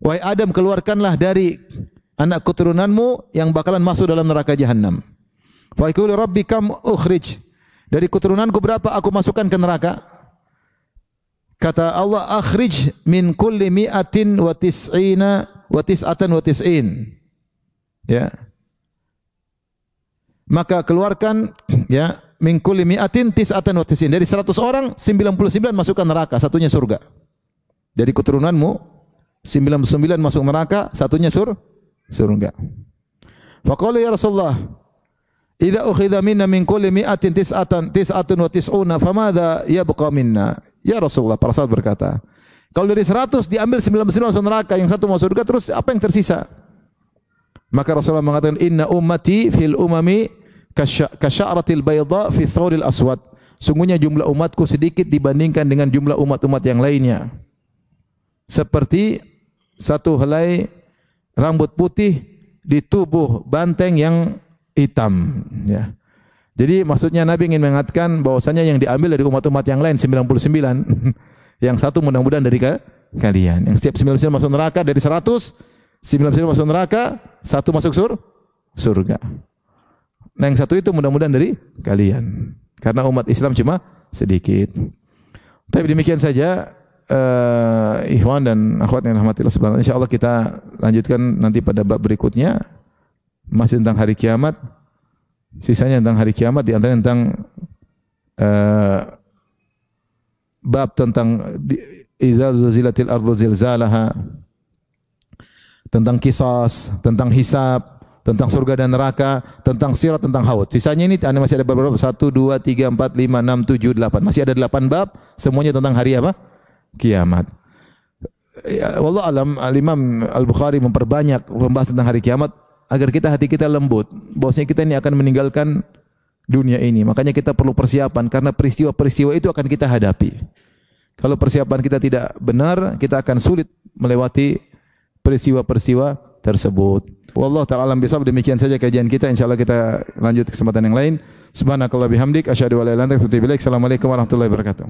[SPEAKER 1] Wahai Adam, keluarkanlah dari anak keturunanmu yang bakalan masuk dalam neraka jahanam. Fayaqulu rabbi kam ukhrij. Dari keturunanku berapa aku masukkan ke neraka? Kata Allah, akhrij min kulli mi'atin wa tis'ina wa tis'atan wa tis'in. Ya. Maka keluarkan ya min kulli mi'atin tis'atan wa tis'in. Dari 100 orang 99 masukkan neraka, satunya surga. Dari keturunanmu 99 masuk neraka, satunya surga. Faqala ya Rasulullah, idza ukhidha minna min kulli mi'atin tis'atun wa tis'una famadha yabqa minna? Ya Rasulullah, para sahabat berkata, kalau dari 100 diambil 99 masuk neraka, yang satu masuk surga, terus apa yang tersisa? Maka Rasulullah mengatakan, inna ummati fil umami kasya'ratil bayda fi thawril aswad. Sungguhnya jumlah umatku sedikit dibandingkan dengan jumlah umat-umat yang lainnya. Seperti satu helai rambut putih di tubuh banteng yang hitam. Ya. Jadi maksudnya Nabi ingin mengatakan bahwasanya yang diambil dari umat-umat yang lain 99, yang satu mudah-mudahan dari kalian. Yang setiap 99 masuk neraka, dari 100 99 masuk neraka, satu masuk surga. Nah, yang satu itu mudah-mudahan dari kalian. Karena umat Islam cuma sedikit. Tapi demikian saja ikhwan dan akhwat yang rahmati Allah subhanahu wa ta'ala. Insyaallah kita lanjutkan nanti pada bab berikutnya, masih tentang hari kiamat. Sisanya tentang hari kiamat, di antaranya tentang bab tentang idza zulzilatil ardu zilzalaha, tentang qisas, tentang hisab, tentang surga dan neraka, tentang sirat, tentang haud. Sisanya ini masih ada beberapa, 1 2 3 4 5 6 7 8. Masih ada 8 bab, semuanya tentang hari apa? Kiamat. Ya, wallahu alam, Al-Imam Al-Bukhari memperbanyak pembahasan tentang hari kiamat agar hati kita lembut, bahwasanya kita ini akan meninggalkan dunia ini. Makanya kita perlu persiapan, karena peristiwa-peristiwa itu akan kita hadapi. Kalau persiapan kita tidak benar, kita akan sulit melewati peristiwa-peristiwa tersebut. Wallahu ta'ala alam bisawab. Demikian saja kajian kita. Insyaallah kita lanjut kesempatan yang lain. Subhanakallah bihamdik asyhadu an la ilaha illa anta astaghfiruka wa atubu ilaik. Assalamualaikum warahmatullahi wabarakatuh.